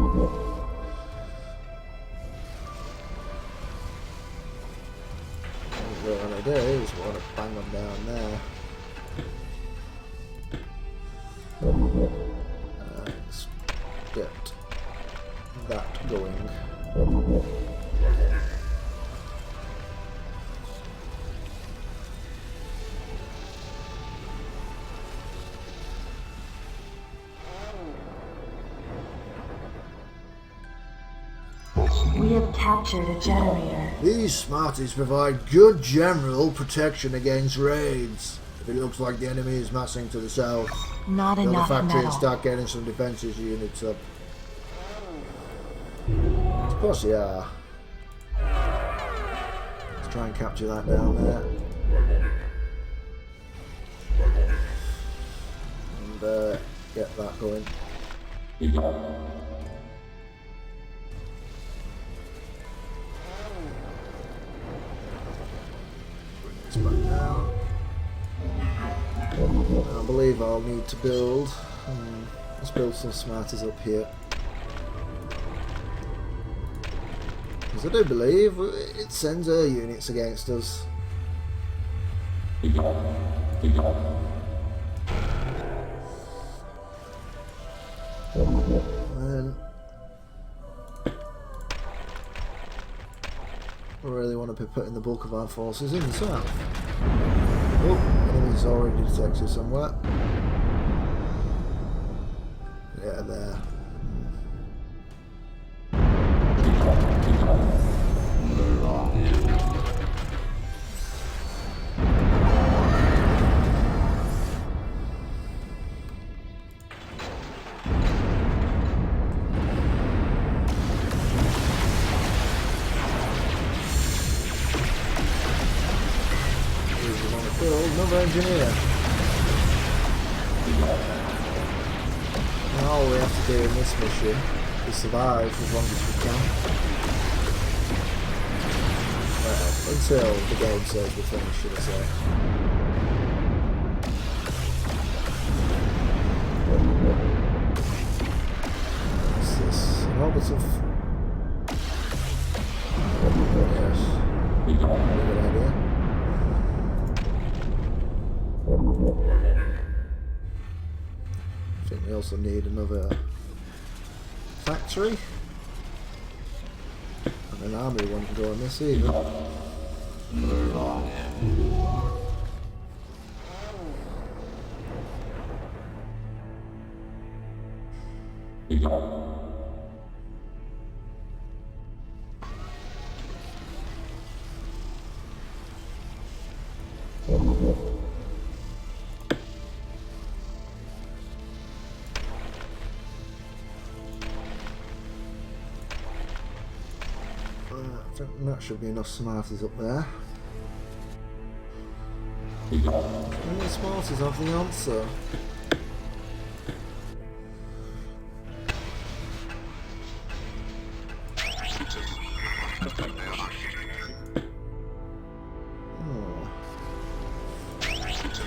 we're going to do is we're going to bang them down there. Let's get that going. We have captured a generator. These Smarties provide good general protection against raids. If it looks like the enemy is massing to the south, Not build a enough factory and metal. start getting some defenses units up. Of course they are. Let's try and capture that down there. And get that going. Back down. I believe I'll need to build. Let's build some Smarties up here. Because I do believe it sends air units against us. And I really want to be putting the bulk of our forces in the south. Oh, enemy's already detected somewhere. Yeah, there. Another engineer. And all we have to do in this mission is survive as long as we can. Well, until the game says we're finished, should I say. What's this? An orbital. Yes. Good idea. I think we also need another factory, and an army won't go on this either. I think that should be enough Smarties up there. Only Smarties have the answer.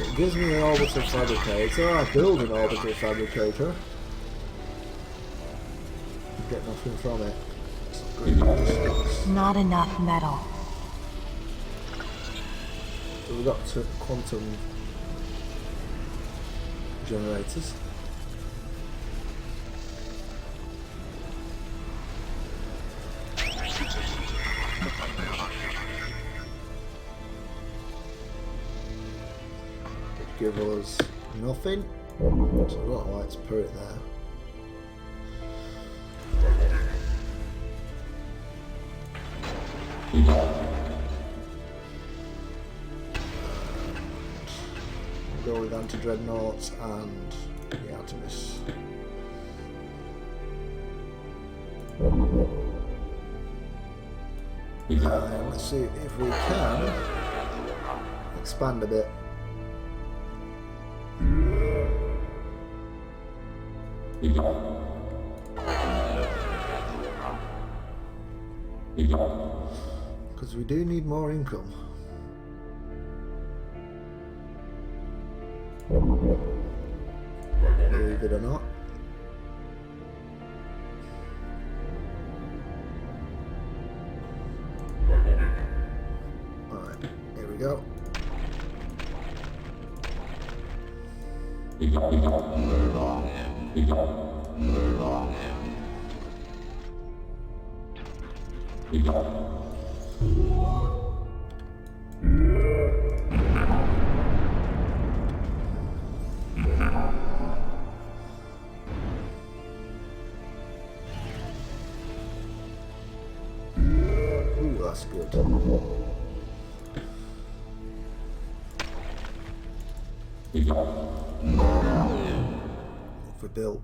It gives me an orbital fabricator. I build an orbital fabricator. Get nothing from it. Not enough metal. we've got to quantum generators. Give us nothing, so I've got lights put it there. We'll go with anti-dreadnoughts and the Artemis. And let's see if we can expand a bit. Because we do need more income. Believe it or not. Alright, here we go. Ooh, that's good. What we built.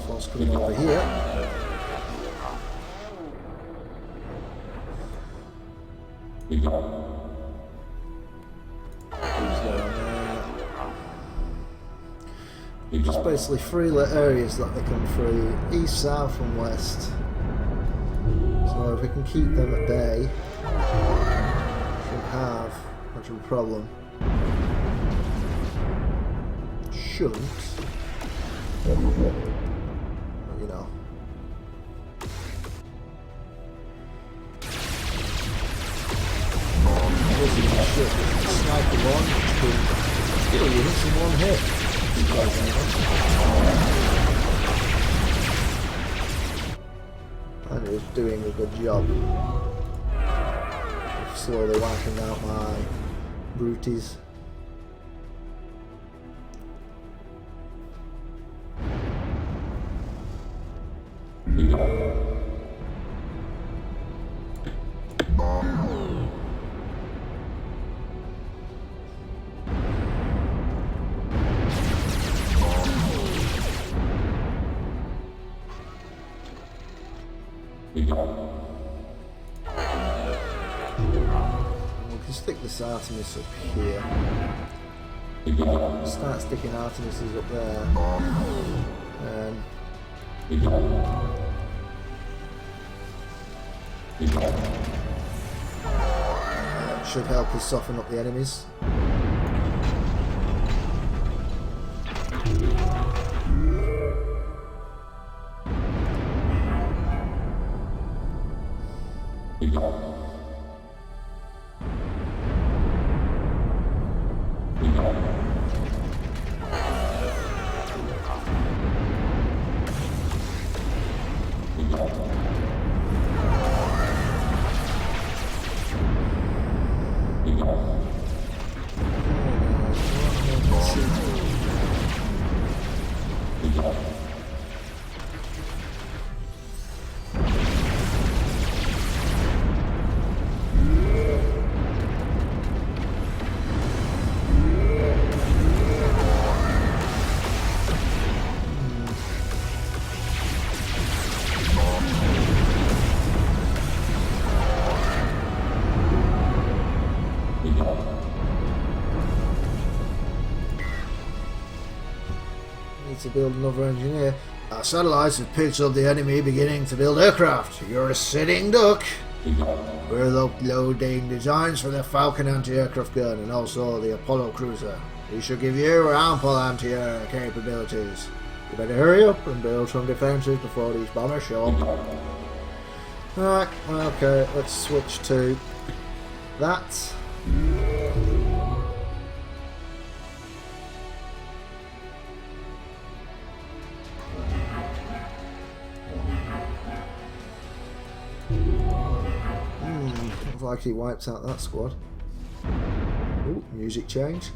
Force coming over here. Just basically three areas that they come through: east, south, and west. So if we can keep them at bay, shouldn't have much of a problem. Shouldn't. You know. Sniper one, which can kill units in one hit. And it's doing a good job of slowly wiping out my brutes. We can stick this Artemis up here. Start sticking Artemises up there. That should help us soften up the enemies. To build another engineer. Our satellites have picked up the enemy beginning to build aircraft. You're a sitting duck. We're uploading designs for the Falcon anti-aircraft gun and also the Apollo cruiser. We should give you ample anti-air capabilities. You better hurry up and build some defences before these bombers show up. Alright, okay, let's switch to that. Looks like he wipes out that squad. Ooh, music change.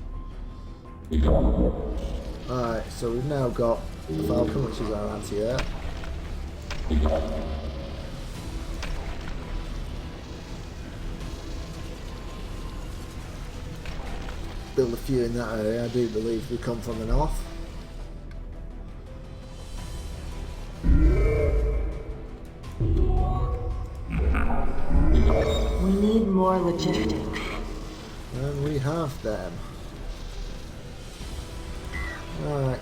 Alright, so we've now got the Falcon, which is our anti-air. Build a few in that area. I do believe we come from the north. We need more logistics. And we have them. Right.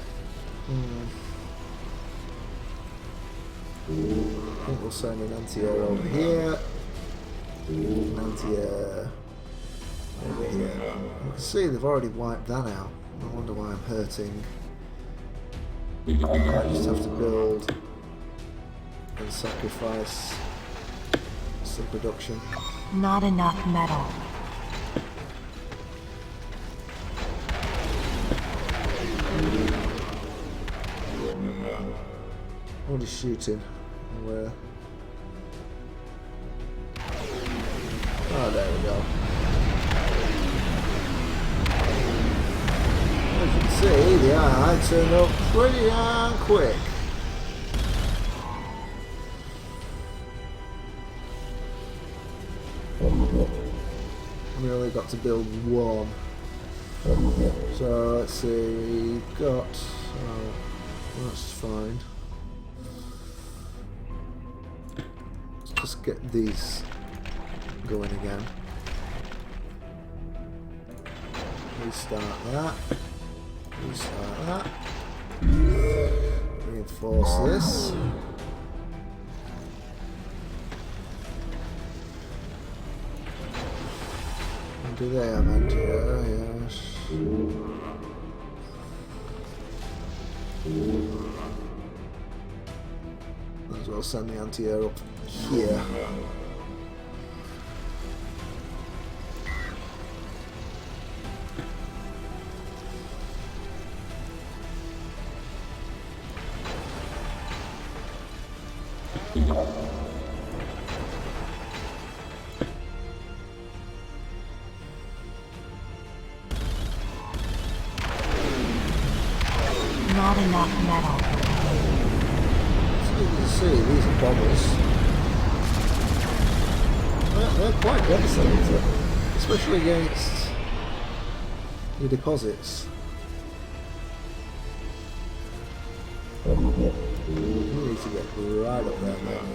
I think we'll send an anti-air over here. An anti-air over here. You can see they've already wiped that out. I wonder why I'm hurting. I just have to build and sacrifice some production. Not enough metal. What is shooting? Where? Oh, there we go. As you can see, the eye turned up pretty darn quick. We only got to build one. So let's see, we got. Oh, that's fine. Let's just get these going again. Restart that. Restart that. Reinforce this. Do they have anti-air? Yes. Might as well send the anti-air up here. Not enough metal. So you can see, these are bombers. They're quite devastating, especially against your deposits. You need to get right up there, man.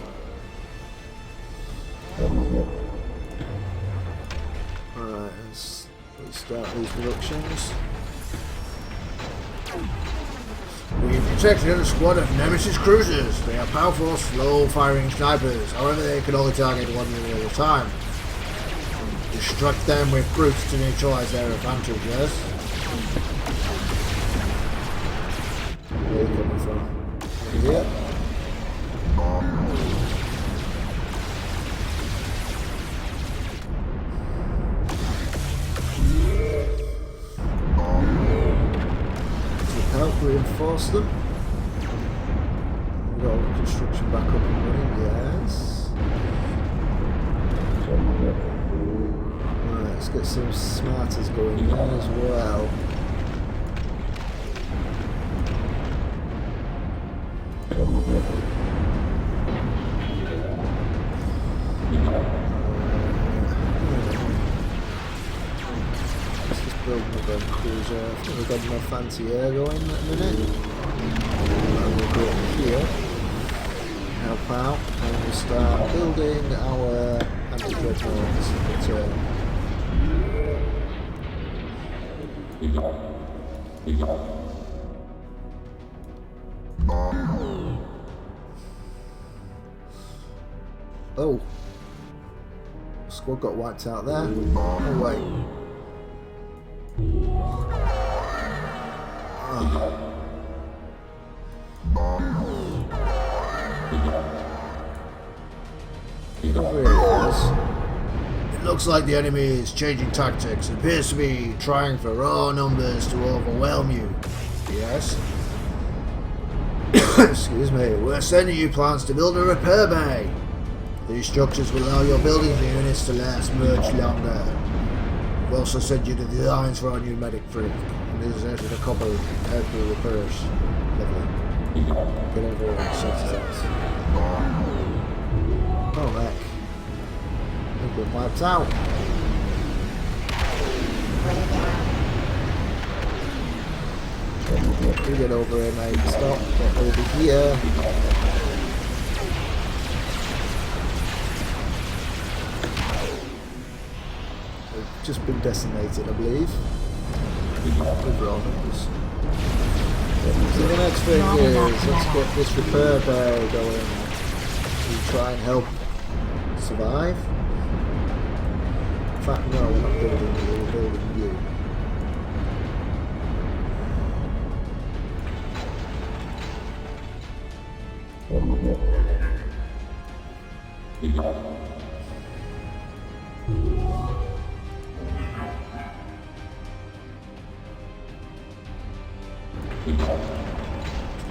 Alright, let's start these productions. We've detected a squad of Nemesis cruisers. They are powerful, slow-firing snipers. However, they can only target one unit at a time. Distract them with brutes to neutralize their advantage, yes? Where are you coming from? Here? Help reinforce them. We've got all the construction back up and running, yes. Right, let's get some smarters going in as well. Let's just build another cruiser. I think we've got enough anti-air going at the minute. And we'll go up here, help out, and we'll start building our anti-dreadnoughts in return. Oh, squad got wiped out there. Oh wait. It looks like the enemy is changing tactics. It appears to be trying for raw numbers to overwhelm you. Yes? Excuse me. We're sending you plans to build a repair bay. These structures will allow your building units to last much longer. We've also sent you the designs for our new medic frig. And this is actually a couple of helpful repairs. Lovely. Get over and sort it out. Oh, heck. I think we're wiped out. You get over here, mate. Stop. Get over here. We've just been decimated, I believe. With Romans. So the next thing is, let's get this repair bay going. We try and help survive. In fact, no, we're not building you, we're building you.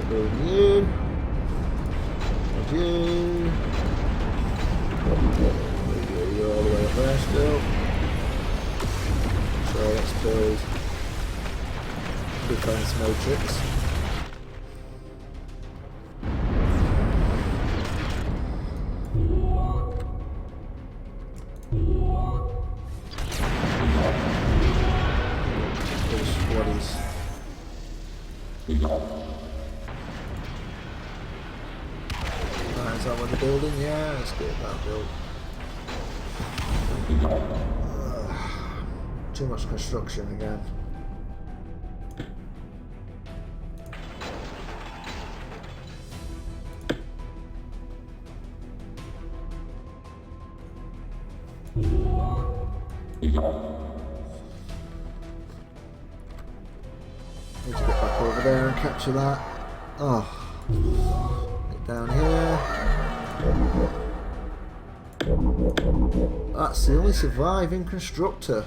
Building you. And you. You're all the way up there still. So let's build defense matrix. What is is that what the building? Yeah, let's get that built. Too much construction again. Need to get back over there and capture that. Oh, get down here. That's the only surviving constructor.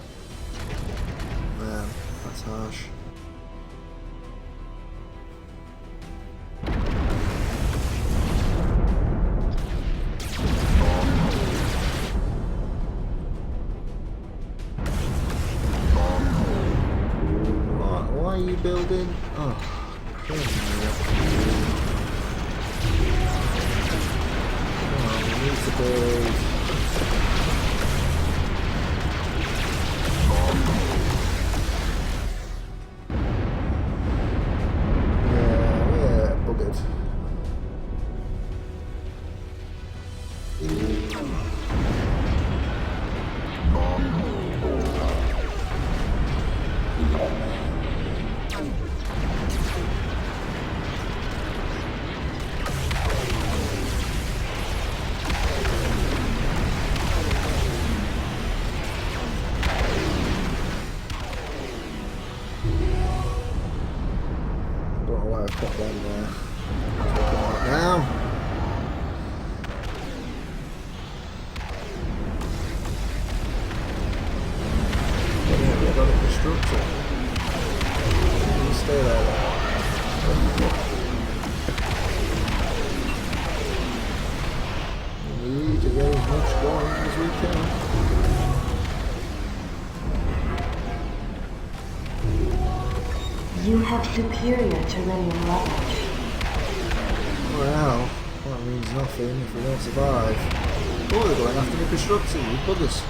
Man, that's harsh. Why are you building? Oh, we need to build. Put them there. Take them right now. We've got a constructor. You stay there. We need to get as much going as we can. You have superior terrain leverage. Well, that means nothing if we don't survive. Oh, they're going after the constructor, you buggers.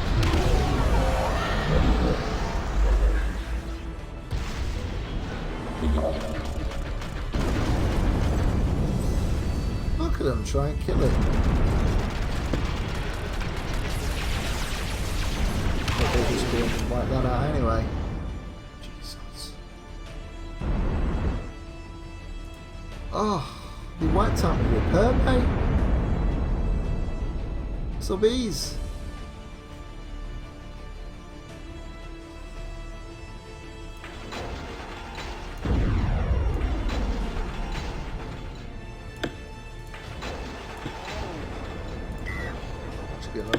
Look at them try and kill it. But they're just going to wipe that out anyway. Oh, he wiped out the repair bay. So bees.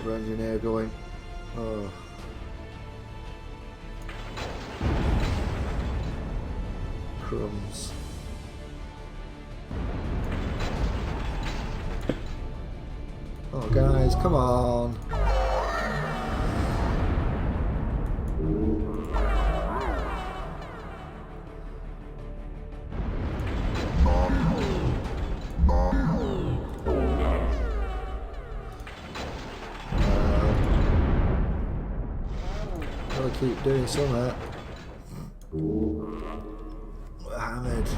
super engineer going. Oh. Crumbs. Oh guys, come on. Gotta keep doing something. We're hammered.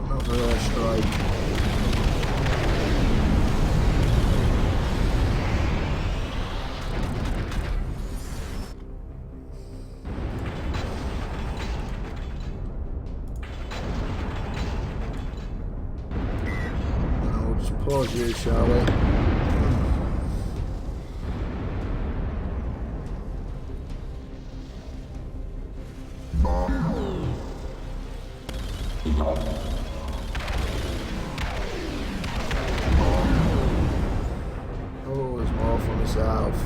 Another airstrike. We'll just pause you, shall we? Oh, there's more from the south.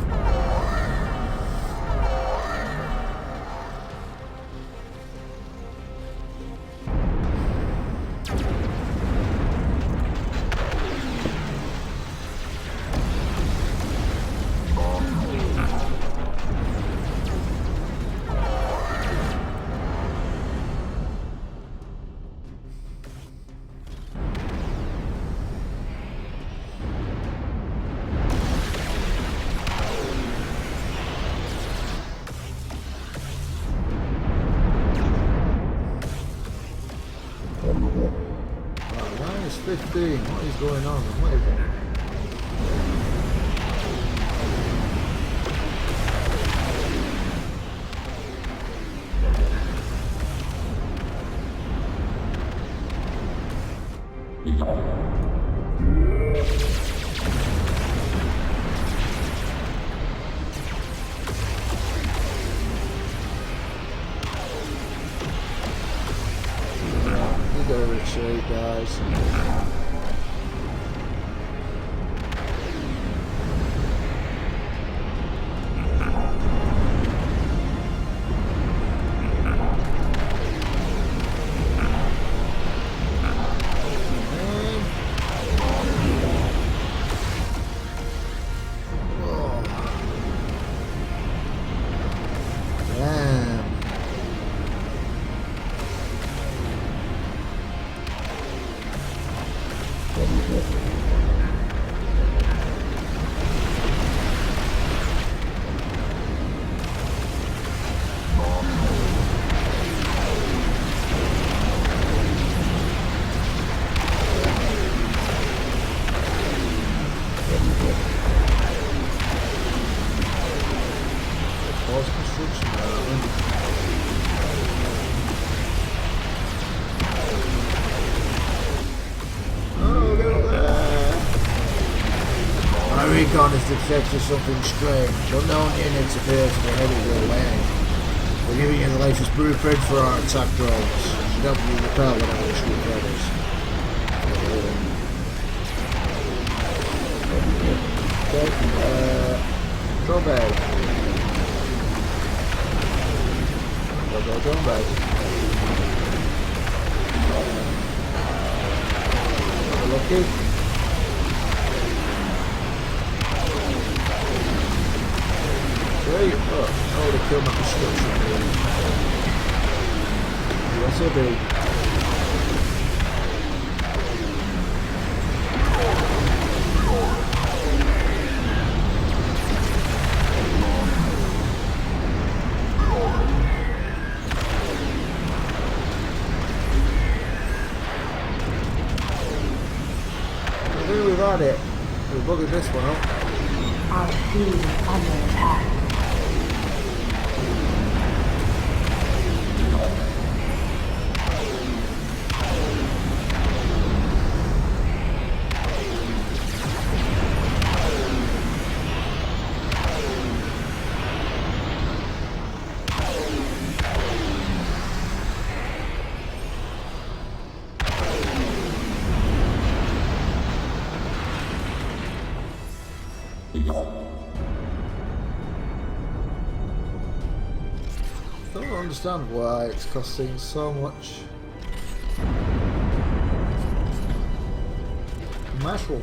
Why is 15? What is going on? I'm waiting. You gotta retreat, guys. Pause construction Oh, look at that! My recon has detected something strange. Unknown units appear to be headed your way. We're giving you the latest blueprint for our attack drones. Should help you repel whatever the street predators. Okay, drone bag. Drone bag. Lucky. Great. Oh, they killed my construction. Yes, they do. I think we've had it. We've bugged this one up. Our fleet is under attack. I don't understand why it's costing so much metal.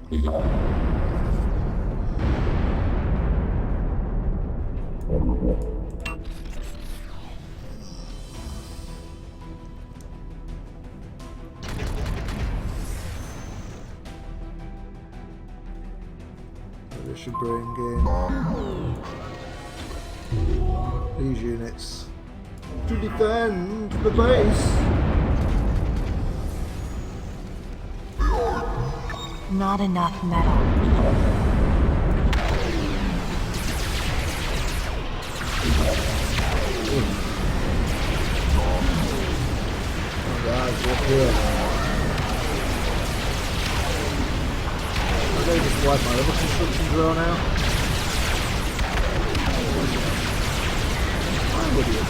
Maybe I should bring in these units to defend the base. Not enough metal. Oh guys, look here. I'm going to just wipe my other construction drone out. Why would you?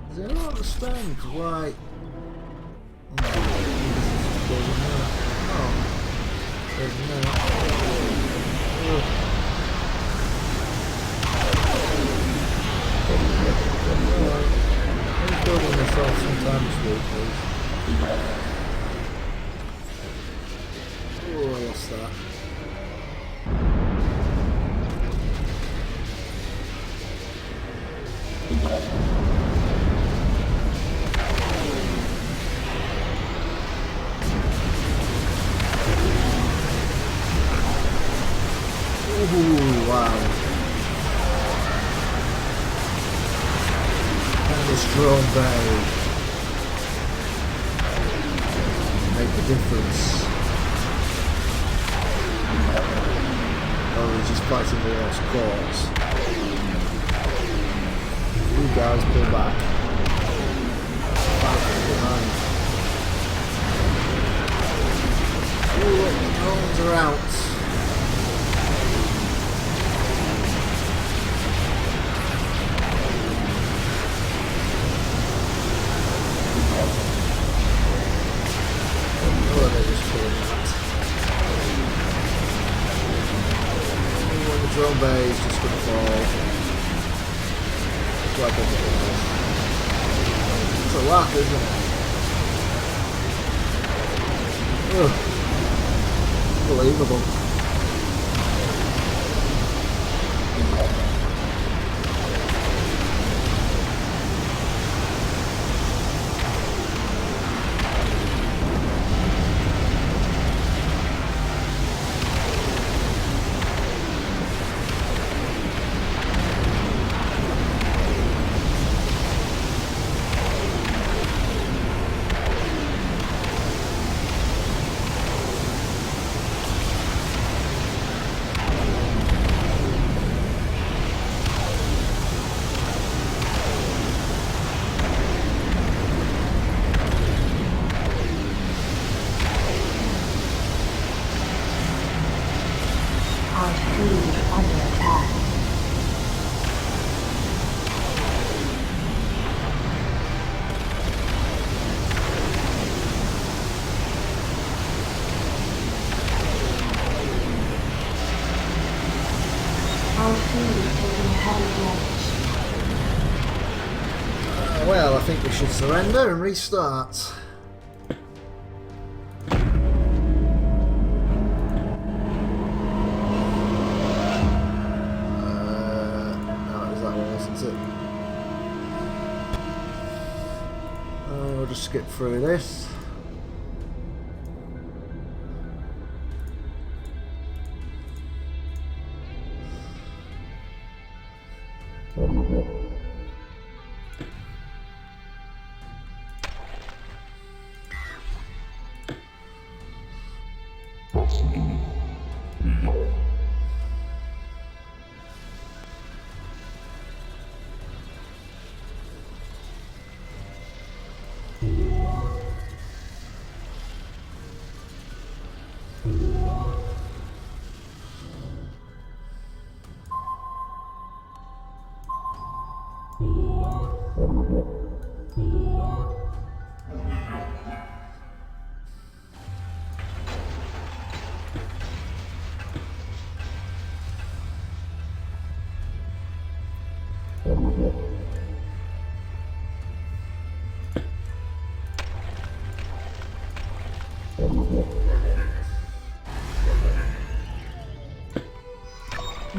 I don't understand why. I'm building this off sometime this week, please. Oh, I lost that. Ooh, wow. And this drone bay make the difference. Oh, he's just fighting the lost cause. You guys pull back. Fight from behind. Ooh, look, the drones are out. Drone bay is just going to fall. Just like everything else. It's a lot, isn't it? Ugh. Unbelievable. Our food is under attack. Our food is taking heavy damage. Well, I think we should surrender and restart. we'll just skip through this.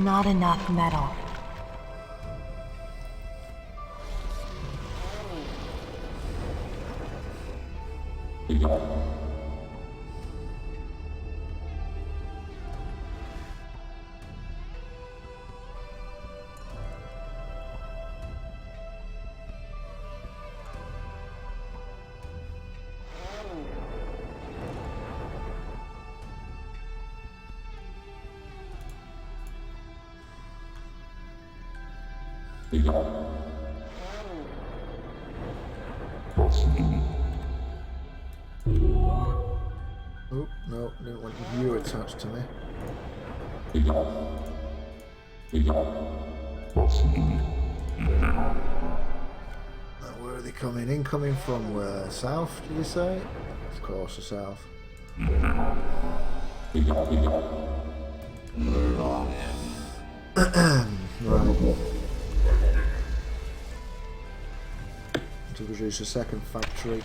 Not enough metal. Oh, no, didn't want you attached to me. Where are they coming in? Coming from where? South, did you say? Of course, the south. Right. To produce a second factory.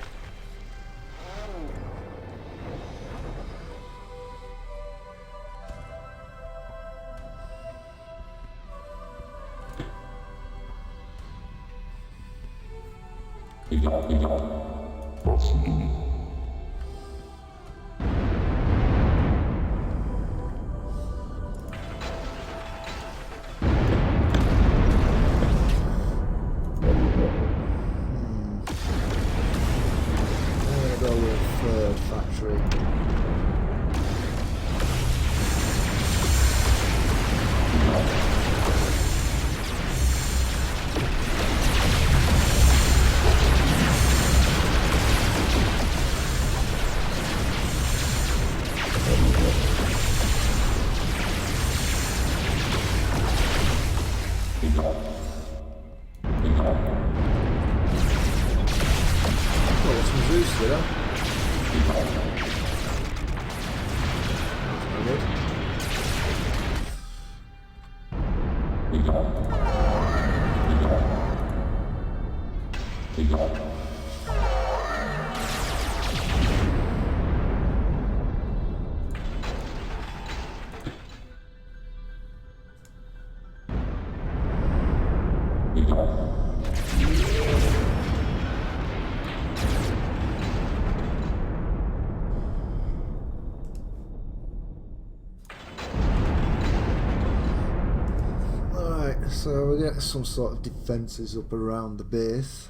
So we get some sort of defences up around the base.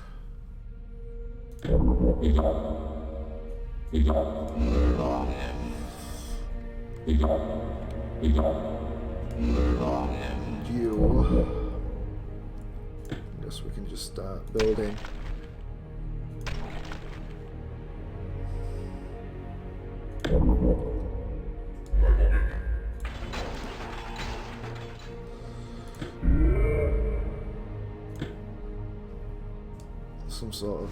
I guess we can just start building. Some sort of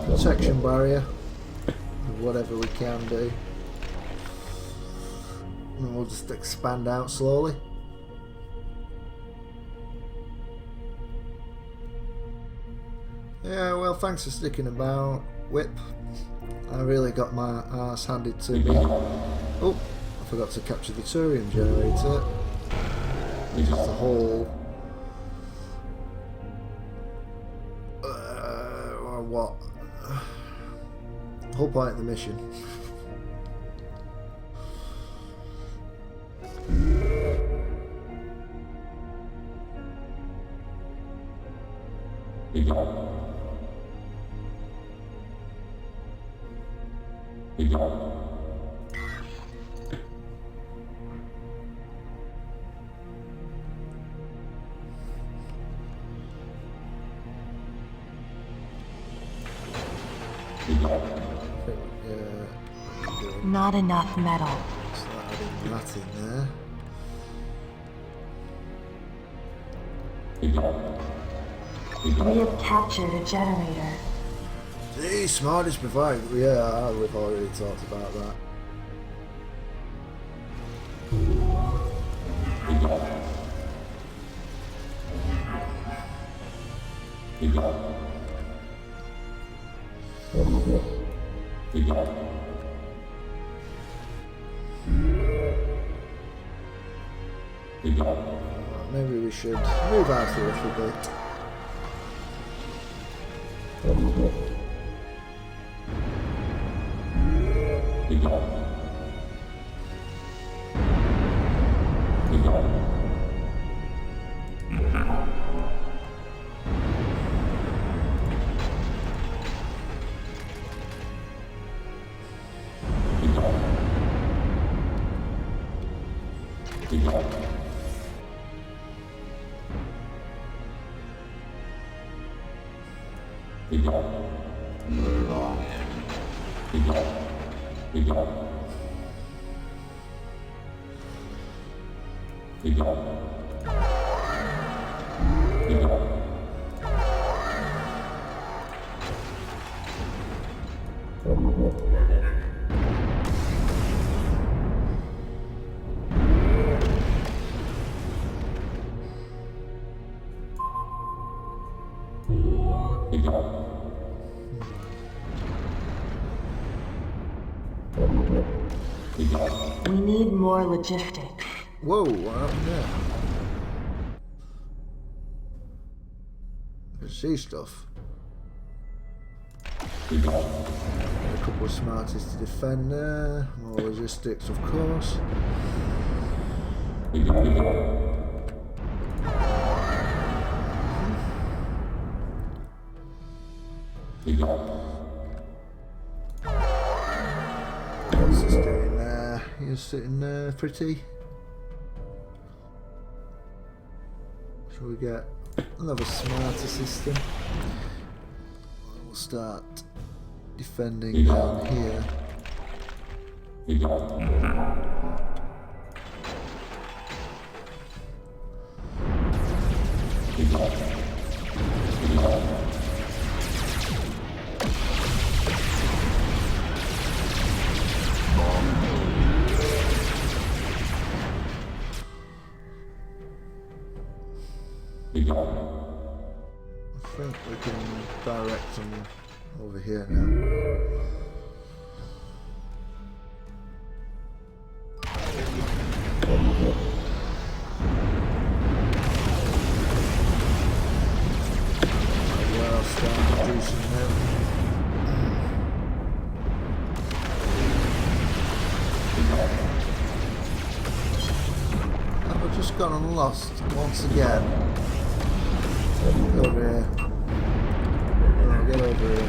protection barrier, whatever we can do, and we'll just expand out slowly. Yeah, well, thanks for sticking about, Whip. I really got my arse handed to me. Oh, I forgot to capture the Turian generator. Which is the whole what? whole point of the mission. Not enough metal. Start adding that in there. We have captured a generator. The smartest provider. Yeah, we've already talked about that. Maybe we should move out a little bit. We need more logistics. Whoa, what happened there? I can see stuff. A couple of smarties to defend there. More logistics, of course. What's this doing there? You're sitting there pretty. Shall we get another smarter system? We'll start defending down here. I think we can direct them over here now. Well, start reducing them. And we've just gone lost once again. Over here. Oh, get over here.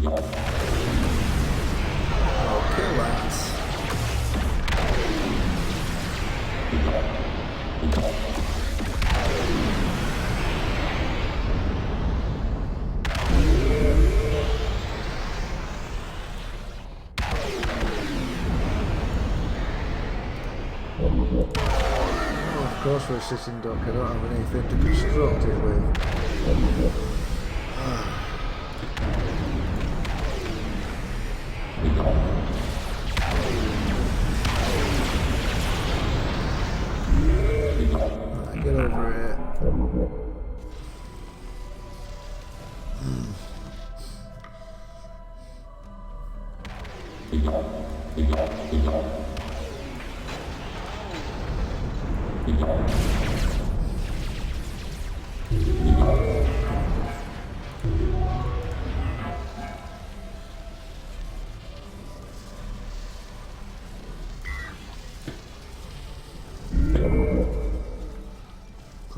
Oh, kill that. Oh, of course we're a sitting duck. I don't have anything to construct it with. Come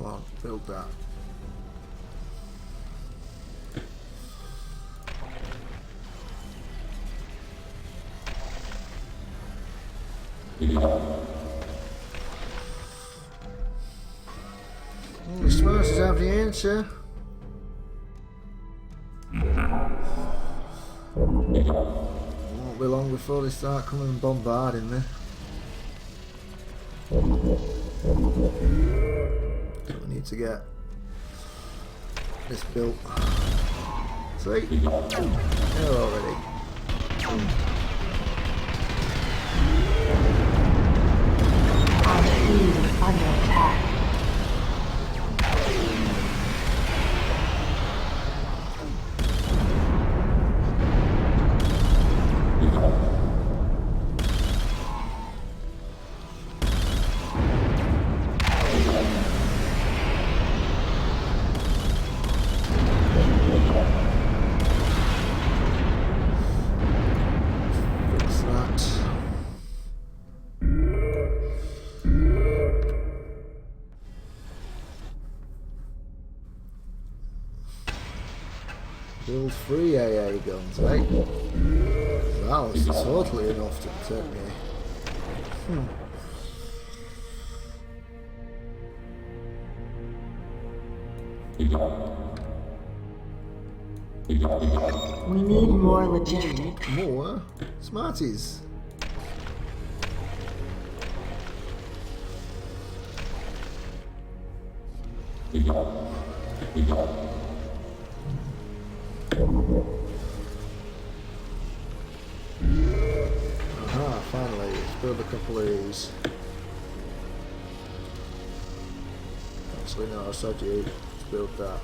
on, build that. The Smarts have the answer. Won't be long before they start coming and bombarding me. So we need to get this built. See? Here already. Our fleet is under attack. Fix that. Build 3 AA guns, eh? That was totally enough to protect me. We need more logistics. More Smarties. Aha, finally, let's build a couple of these. Actually, no, I said you. Let's build that.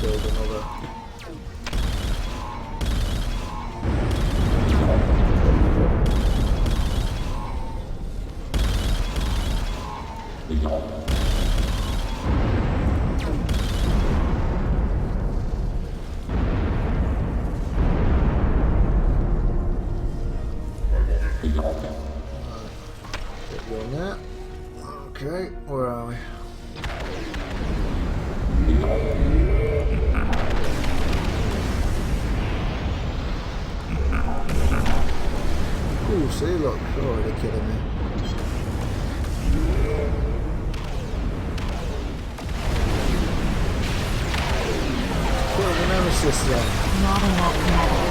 Build another. Get you on that. Okay, where are we? Ooh, see, look, they're already killing me. Kill the nemesis then. Not enough metal.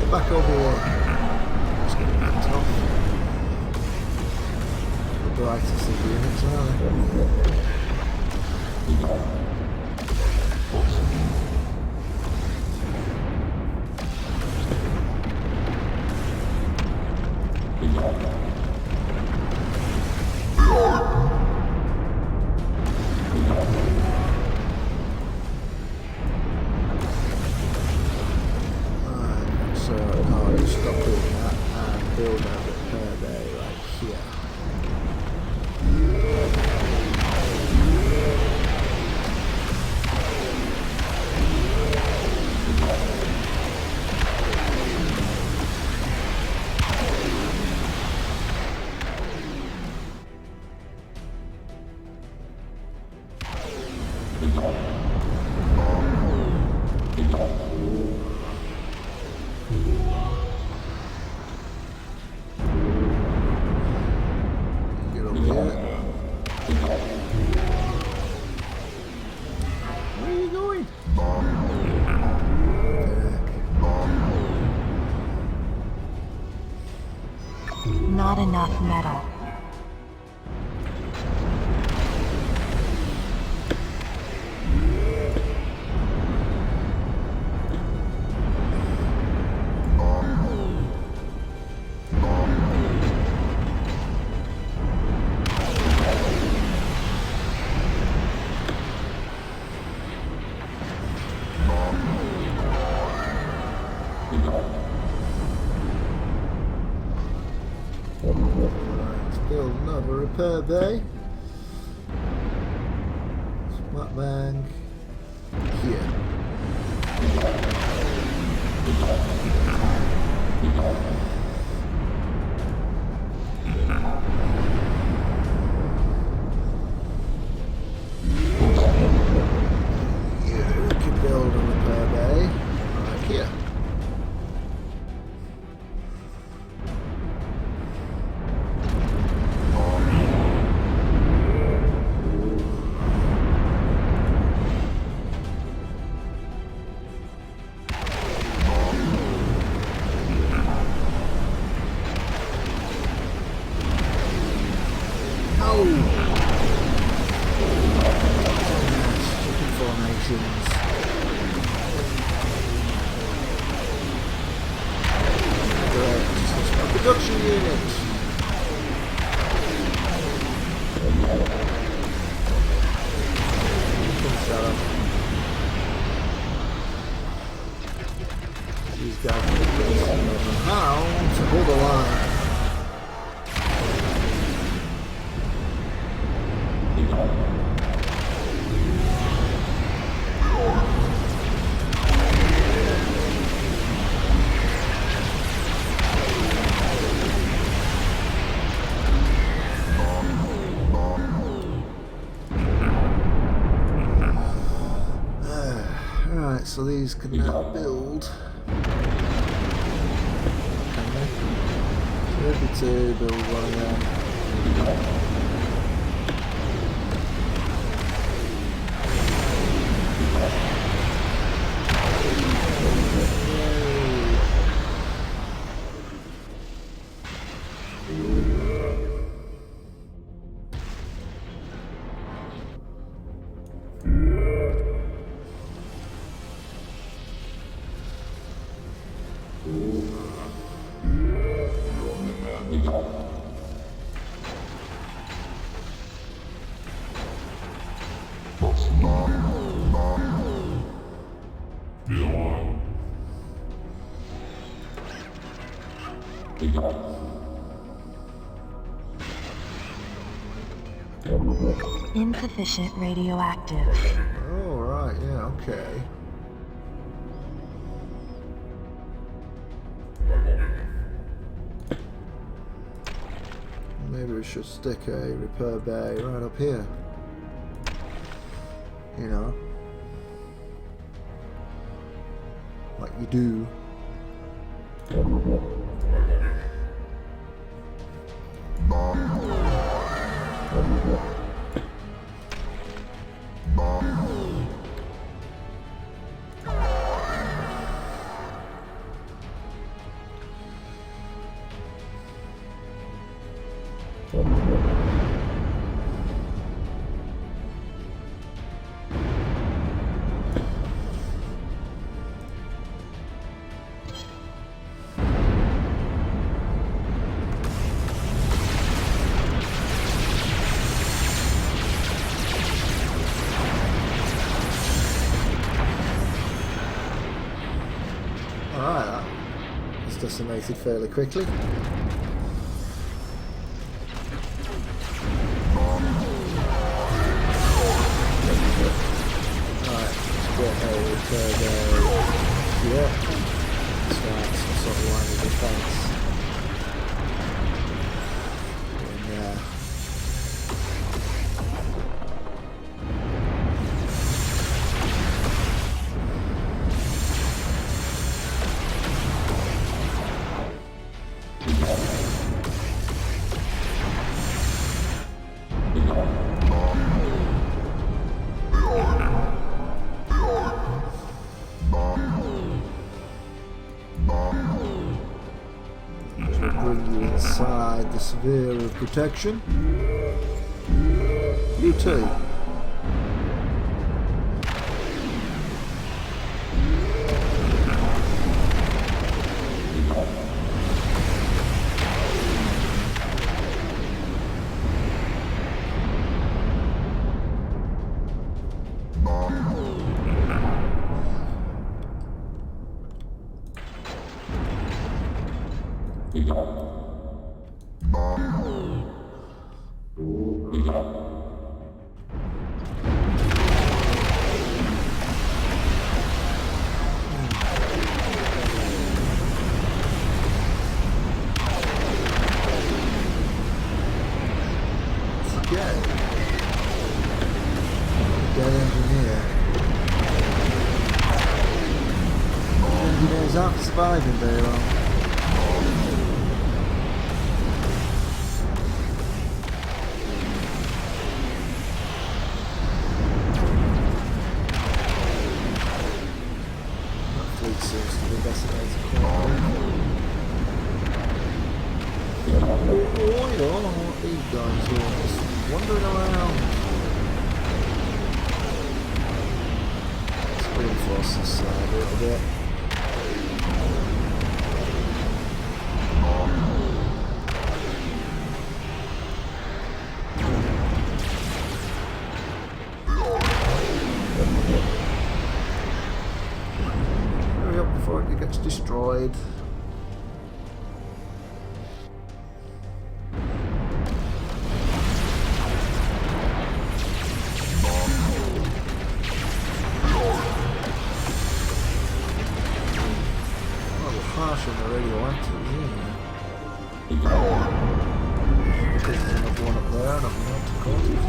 Back over here. Just get that top. The brightest of the units, aren't they? So, I'll just stop doing that and build a repair bay right here. metal. Let's build another repair bay. Smack bang here. Yeah, we can build a repair bay right here. Chicken formations. Great. Production units. These guys know how to hold a line. Right, so these can now build. Can they? 32, build one of them. Insufficient radioactive. Oh, right, yeah, okay. Maybe we should stick a repair bay right up here. You know. Like you do. Alright, that was decimated fairly quickly. Alright, let's get a repair bay here. Start some sort of line of defense. In there. Layer of protection. You too. Engineers aren't surviving very long. That fleet seems to be decimated quite you know what these guys are just wandering around. Let's reinforce this side a little bit. Hurry up before it gets destroyed. Harsh on the radioactive, isn't it? Because there's another one up there and I've not to call it.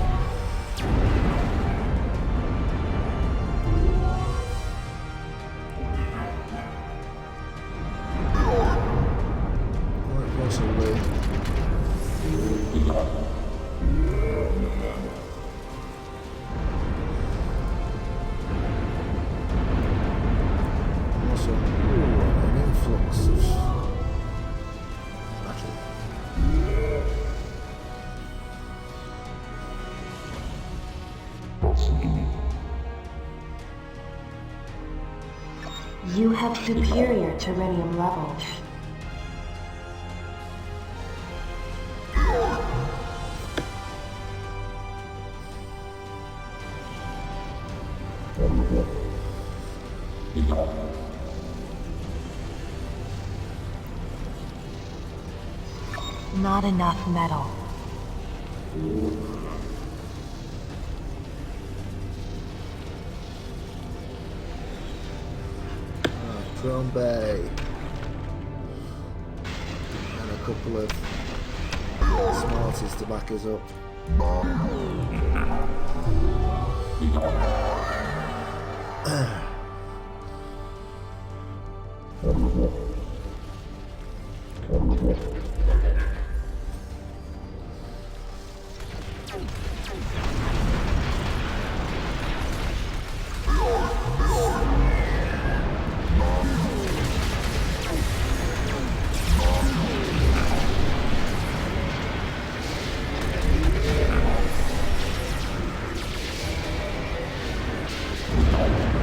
Quite possibly. Also, an influx of metal. You have superior terrenium levels. Not enough metal. Drone bay. And a couple of smarties to back us up.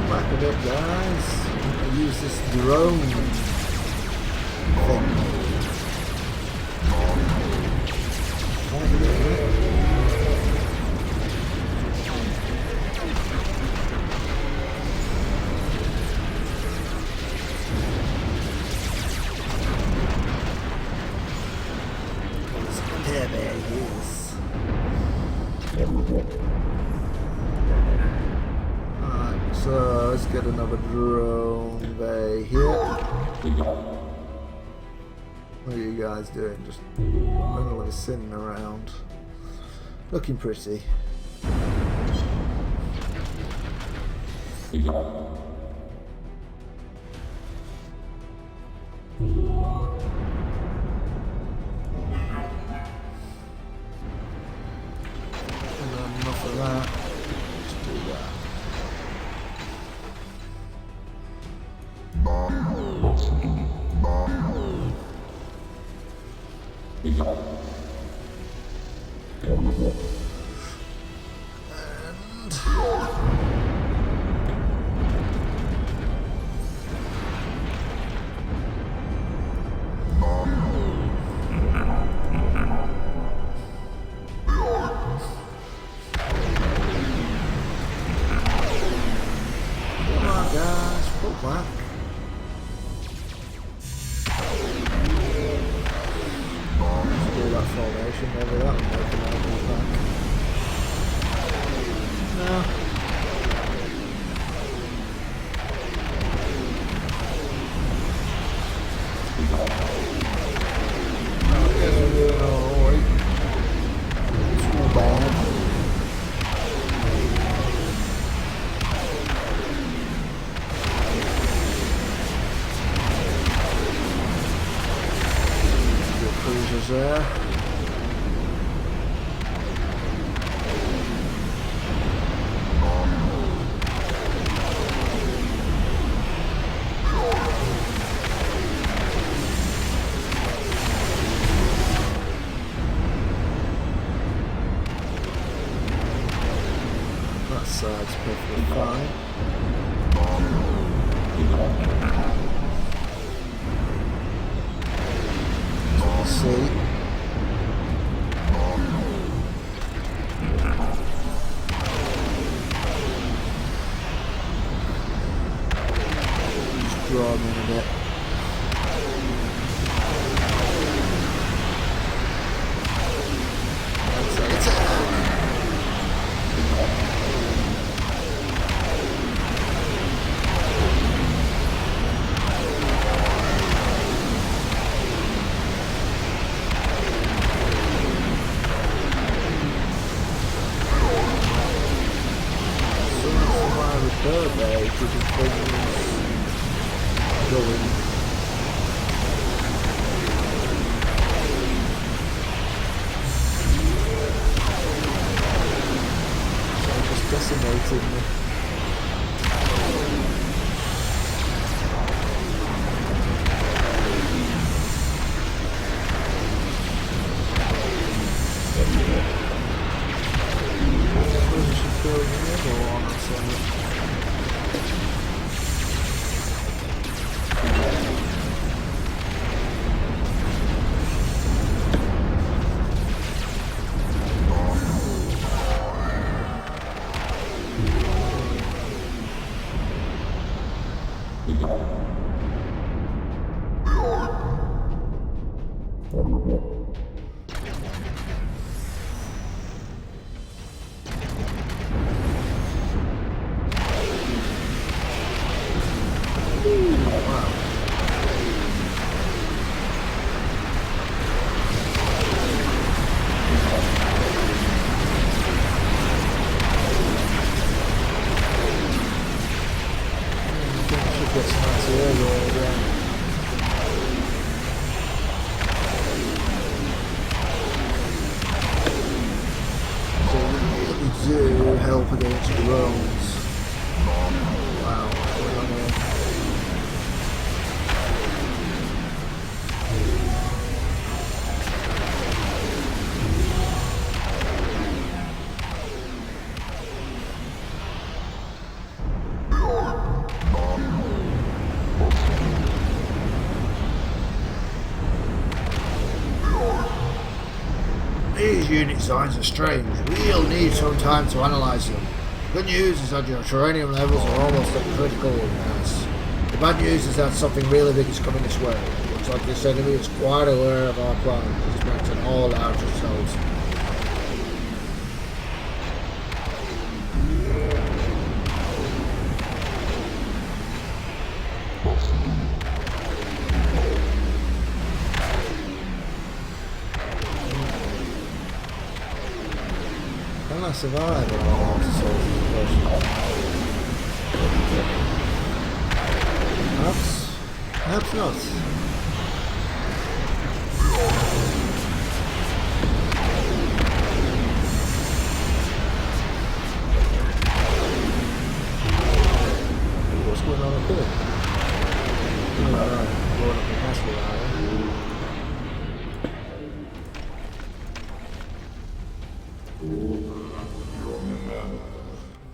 Back a bit, guys. I use this drone thing. Back a bit, mate. There he is. Alright, so let's get another drone bay here. What are you guys doing? Just randomly sitting around. Looking pretty. Enough of that. Let's do that. There. That side's perfectly fine. See. Draw them in a bit. There, keeping things going. Just decimating me. Do help against drones. Wow, what's going on here? These unit signs are strange. We'll need some time to analyse them. Good news is that your terranium levels are almost at critical mass. The bad news is that something really big is coming this way. Looks like this enemy is quite aware of our plan. He's meant an all-out assault. Can I survive an all-out assault situation? Perhaps not. What's going on up here? Blowing up the castle area.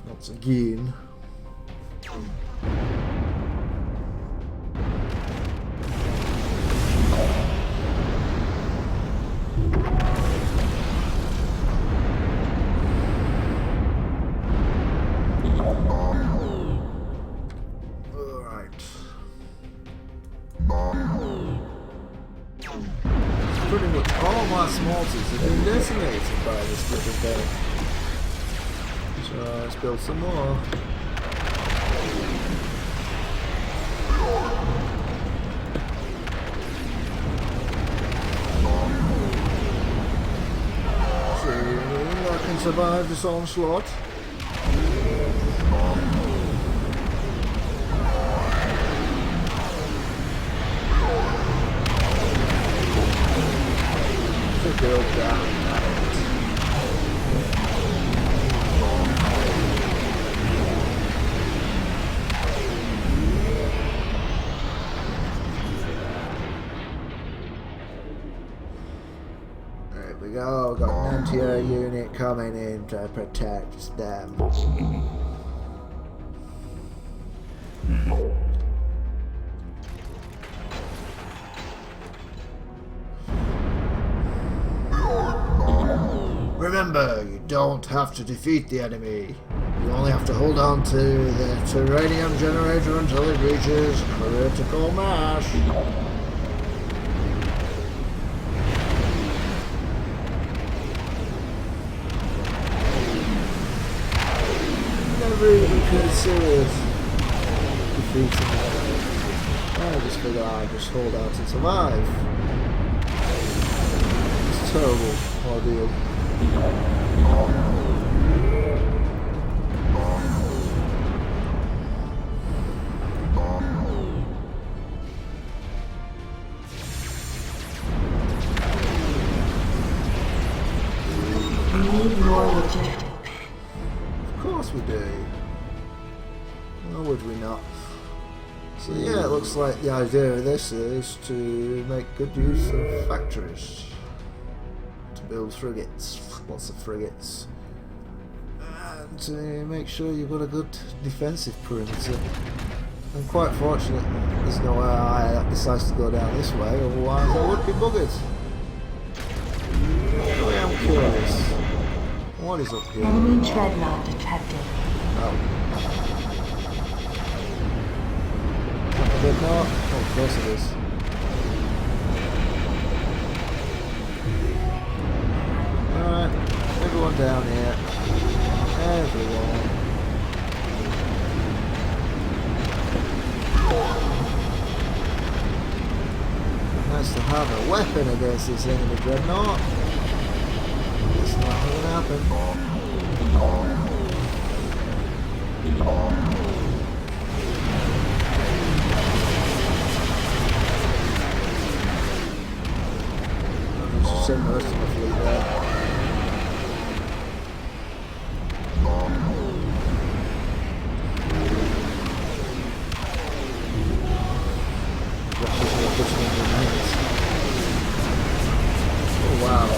Once again. Pretty much all my smalters have been decimated by this little thing. So let's build some more. See, I can survive this onslaught. Build down. There we go, got an anti-air unit coming in to protect them. Remember, you don't have to defeat the enemy. You only have to hold on to the terranium generator until it reaches critical mass. Never even considered defeating the enemy. I just figured I'd just hold out and survive. It's a terrible ordeal. We need more logistics. Of course we do. Why would we not? So yeah, it looks like the idea of this is to make good use of factories. To build frigates. Lots of frigates. And to make sure you've got a good defensive perimeter. And quite fortunate, there's no way I decides to go down this way, otherwise I would be buggered. Really, I'm curious. What is up here? Enemy dreadnought detected. Oh. Dreadnought? Oh, of course it is. Alright, everyone down here. Everyone. Nice to have a weapon against this enemy dreadnought. It's not going to happen. I'll send the rest of my fleet there. Oh wow.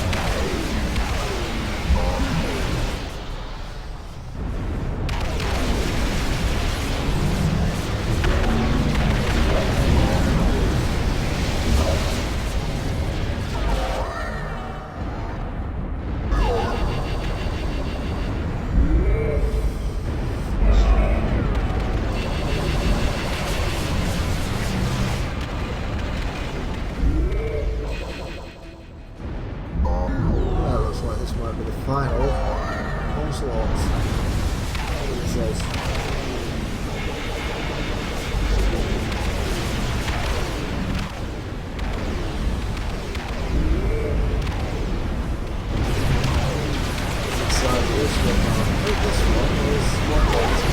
Final onslaught. That's what it says. Inside this one, I think this one is one that's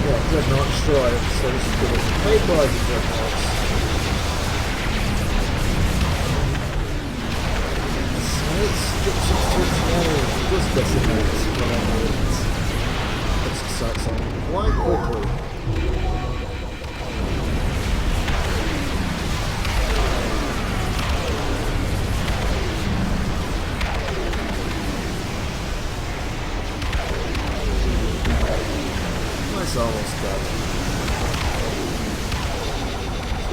yeah, Dreadnought destroyed, so this is good. Vaporizing Dreadnoughts. It just decimates whenever it puts the sights on quite quickly. dead.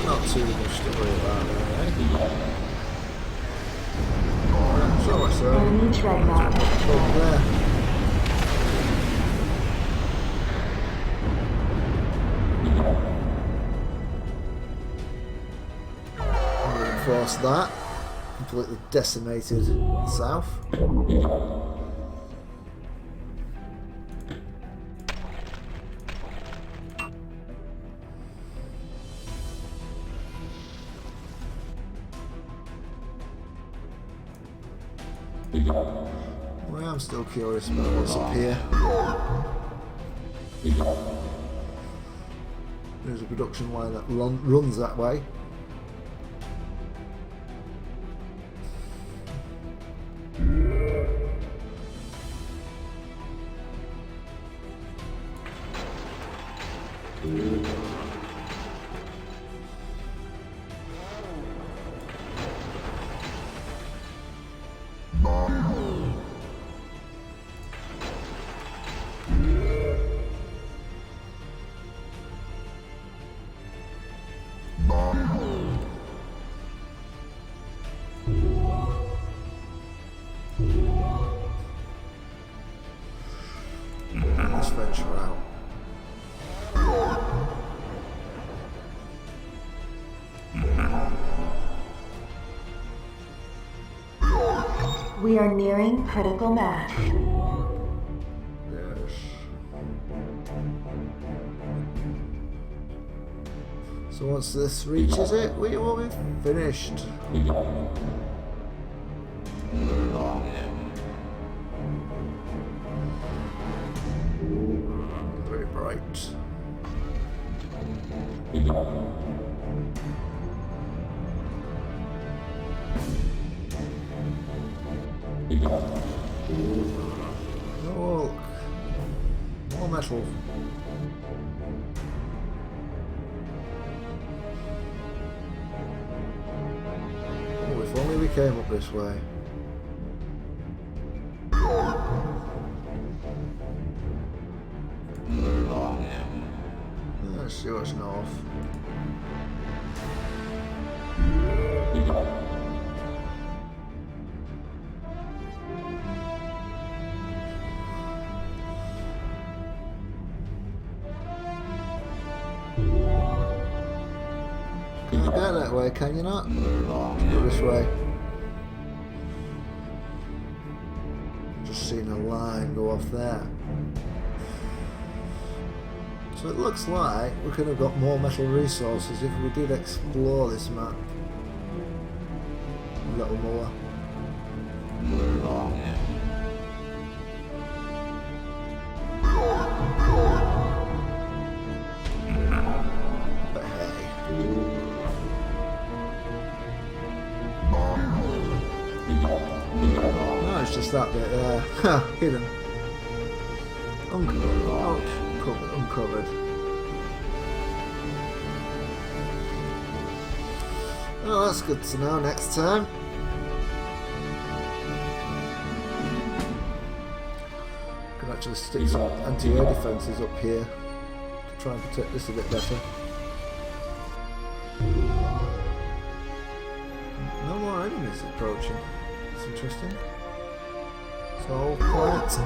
Not too much to worry about there, eh? So much so. Enemy dreadnought destroyed. There. Reinforce that. Completely decimated south. Well, I'm still curious about what's up here. There's a production line that runs that way. Let's venture out. We are nearing critical mass. Yes. So once this reaches it, we will be finished. Very bright. Oh, look. More metal. Oh, if only we came up this way. Let's see what's north. Can't get that way, can you not? Go this way. Just seen a line go off there. So it looks like we could have got more metal resources if we did explore this map a little more. But hey. No, it's just that bit there. Hidden. Uncovered. Oh, that's good to know next time. Can actually stick some anti-air defences up here to try and protect this a bit better. No more enemies approaching. It's interesting. It's all quiet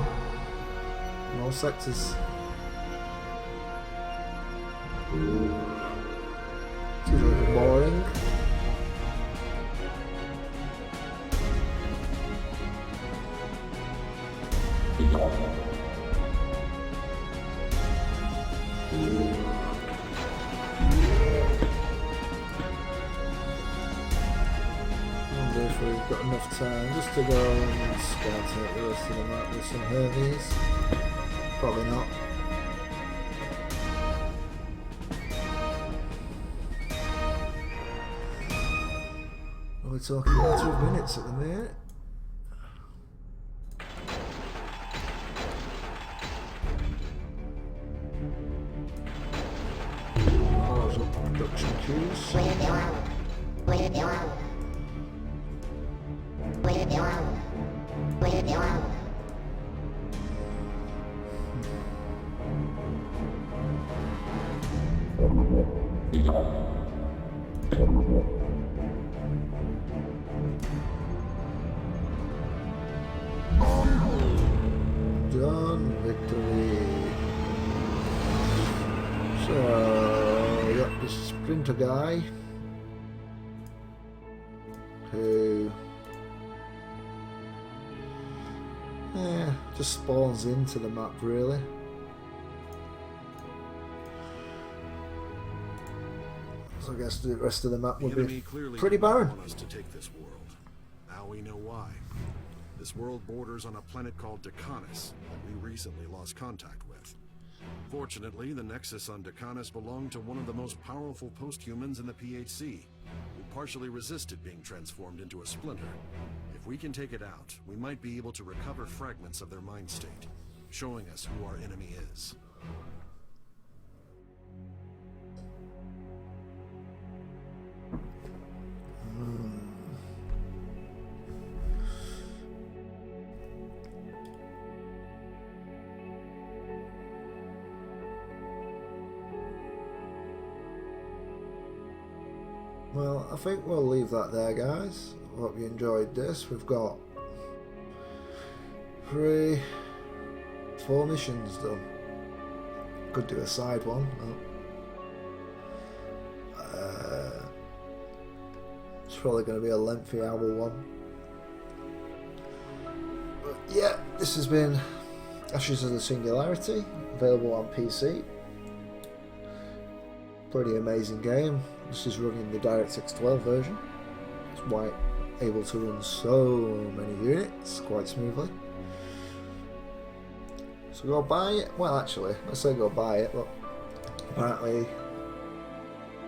in all sectors. It's a little bit boring. I wonder if we've got enough time just to go and scout out the rest of the map with some heavies. Probably not. We're talking a matter of minutes at the minute. Oh, there's up production queues. done. Victory. So, got this sprinter guy who just spawns into the map really. So I guess the rest of the map will be pretty barren. Want us to take this world. Now we know why. This world borders on a planet called Decanus that we recently lost contact with. Fortunately, the Nexus on Decanus belonged to one of the most powerful post-humans in the PHC, who partially resisted being transformed into a splinter. If we can take it out, we might be able to recover fragments of their mind state, showing us who our enemy is. Well, I think we'll leave that there, guys. Hope you enjoyed this. We've got 4 missions done. Could do a side one. It's probably going to be a lengthy hour one. But yeah, this has been Ashes of the Singularity, available on PC. Pretty amazing game. This is running the DirectX 12 version. It's why able to run so many units quite smoothly. So go buy it. Well, actually, let's say go buy it, but apparently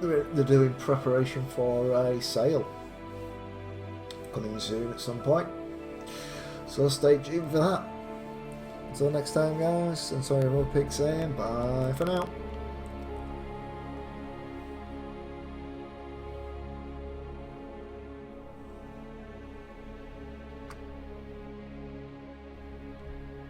they're doing preparation for a sale coming soon at some point. So stay tuned for that. Until next time, guys, Centaurianmudpig saying bye for now.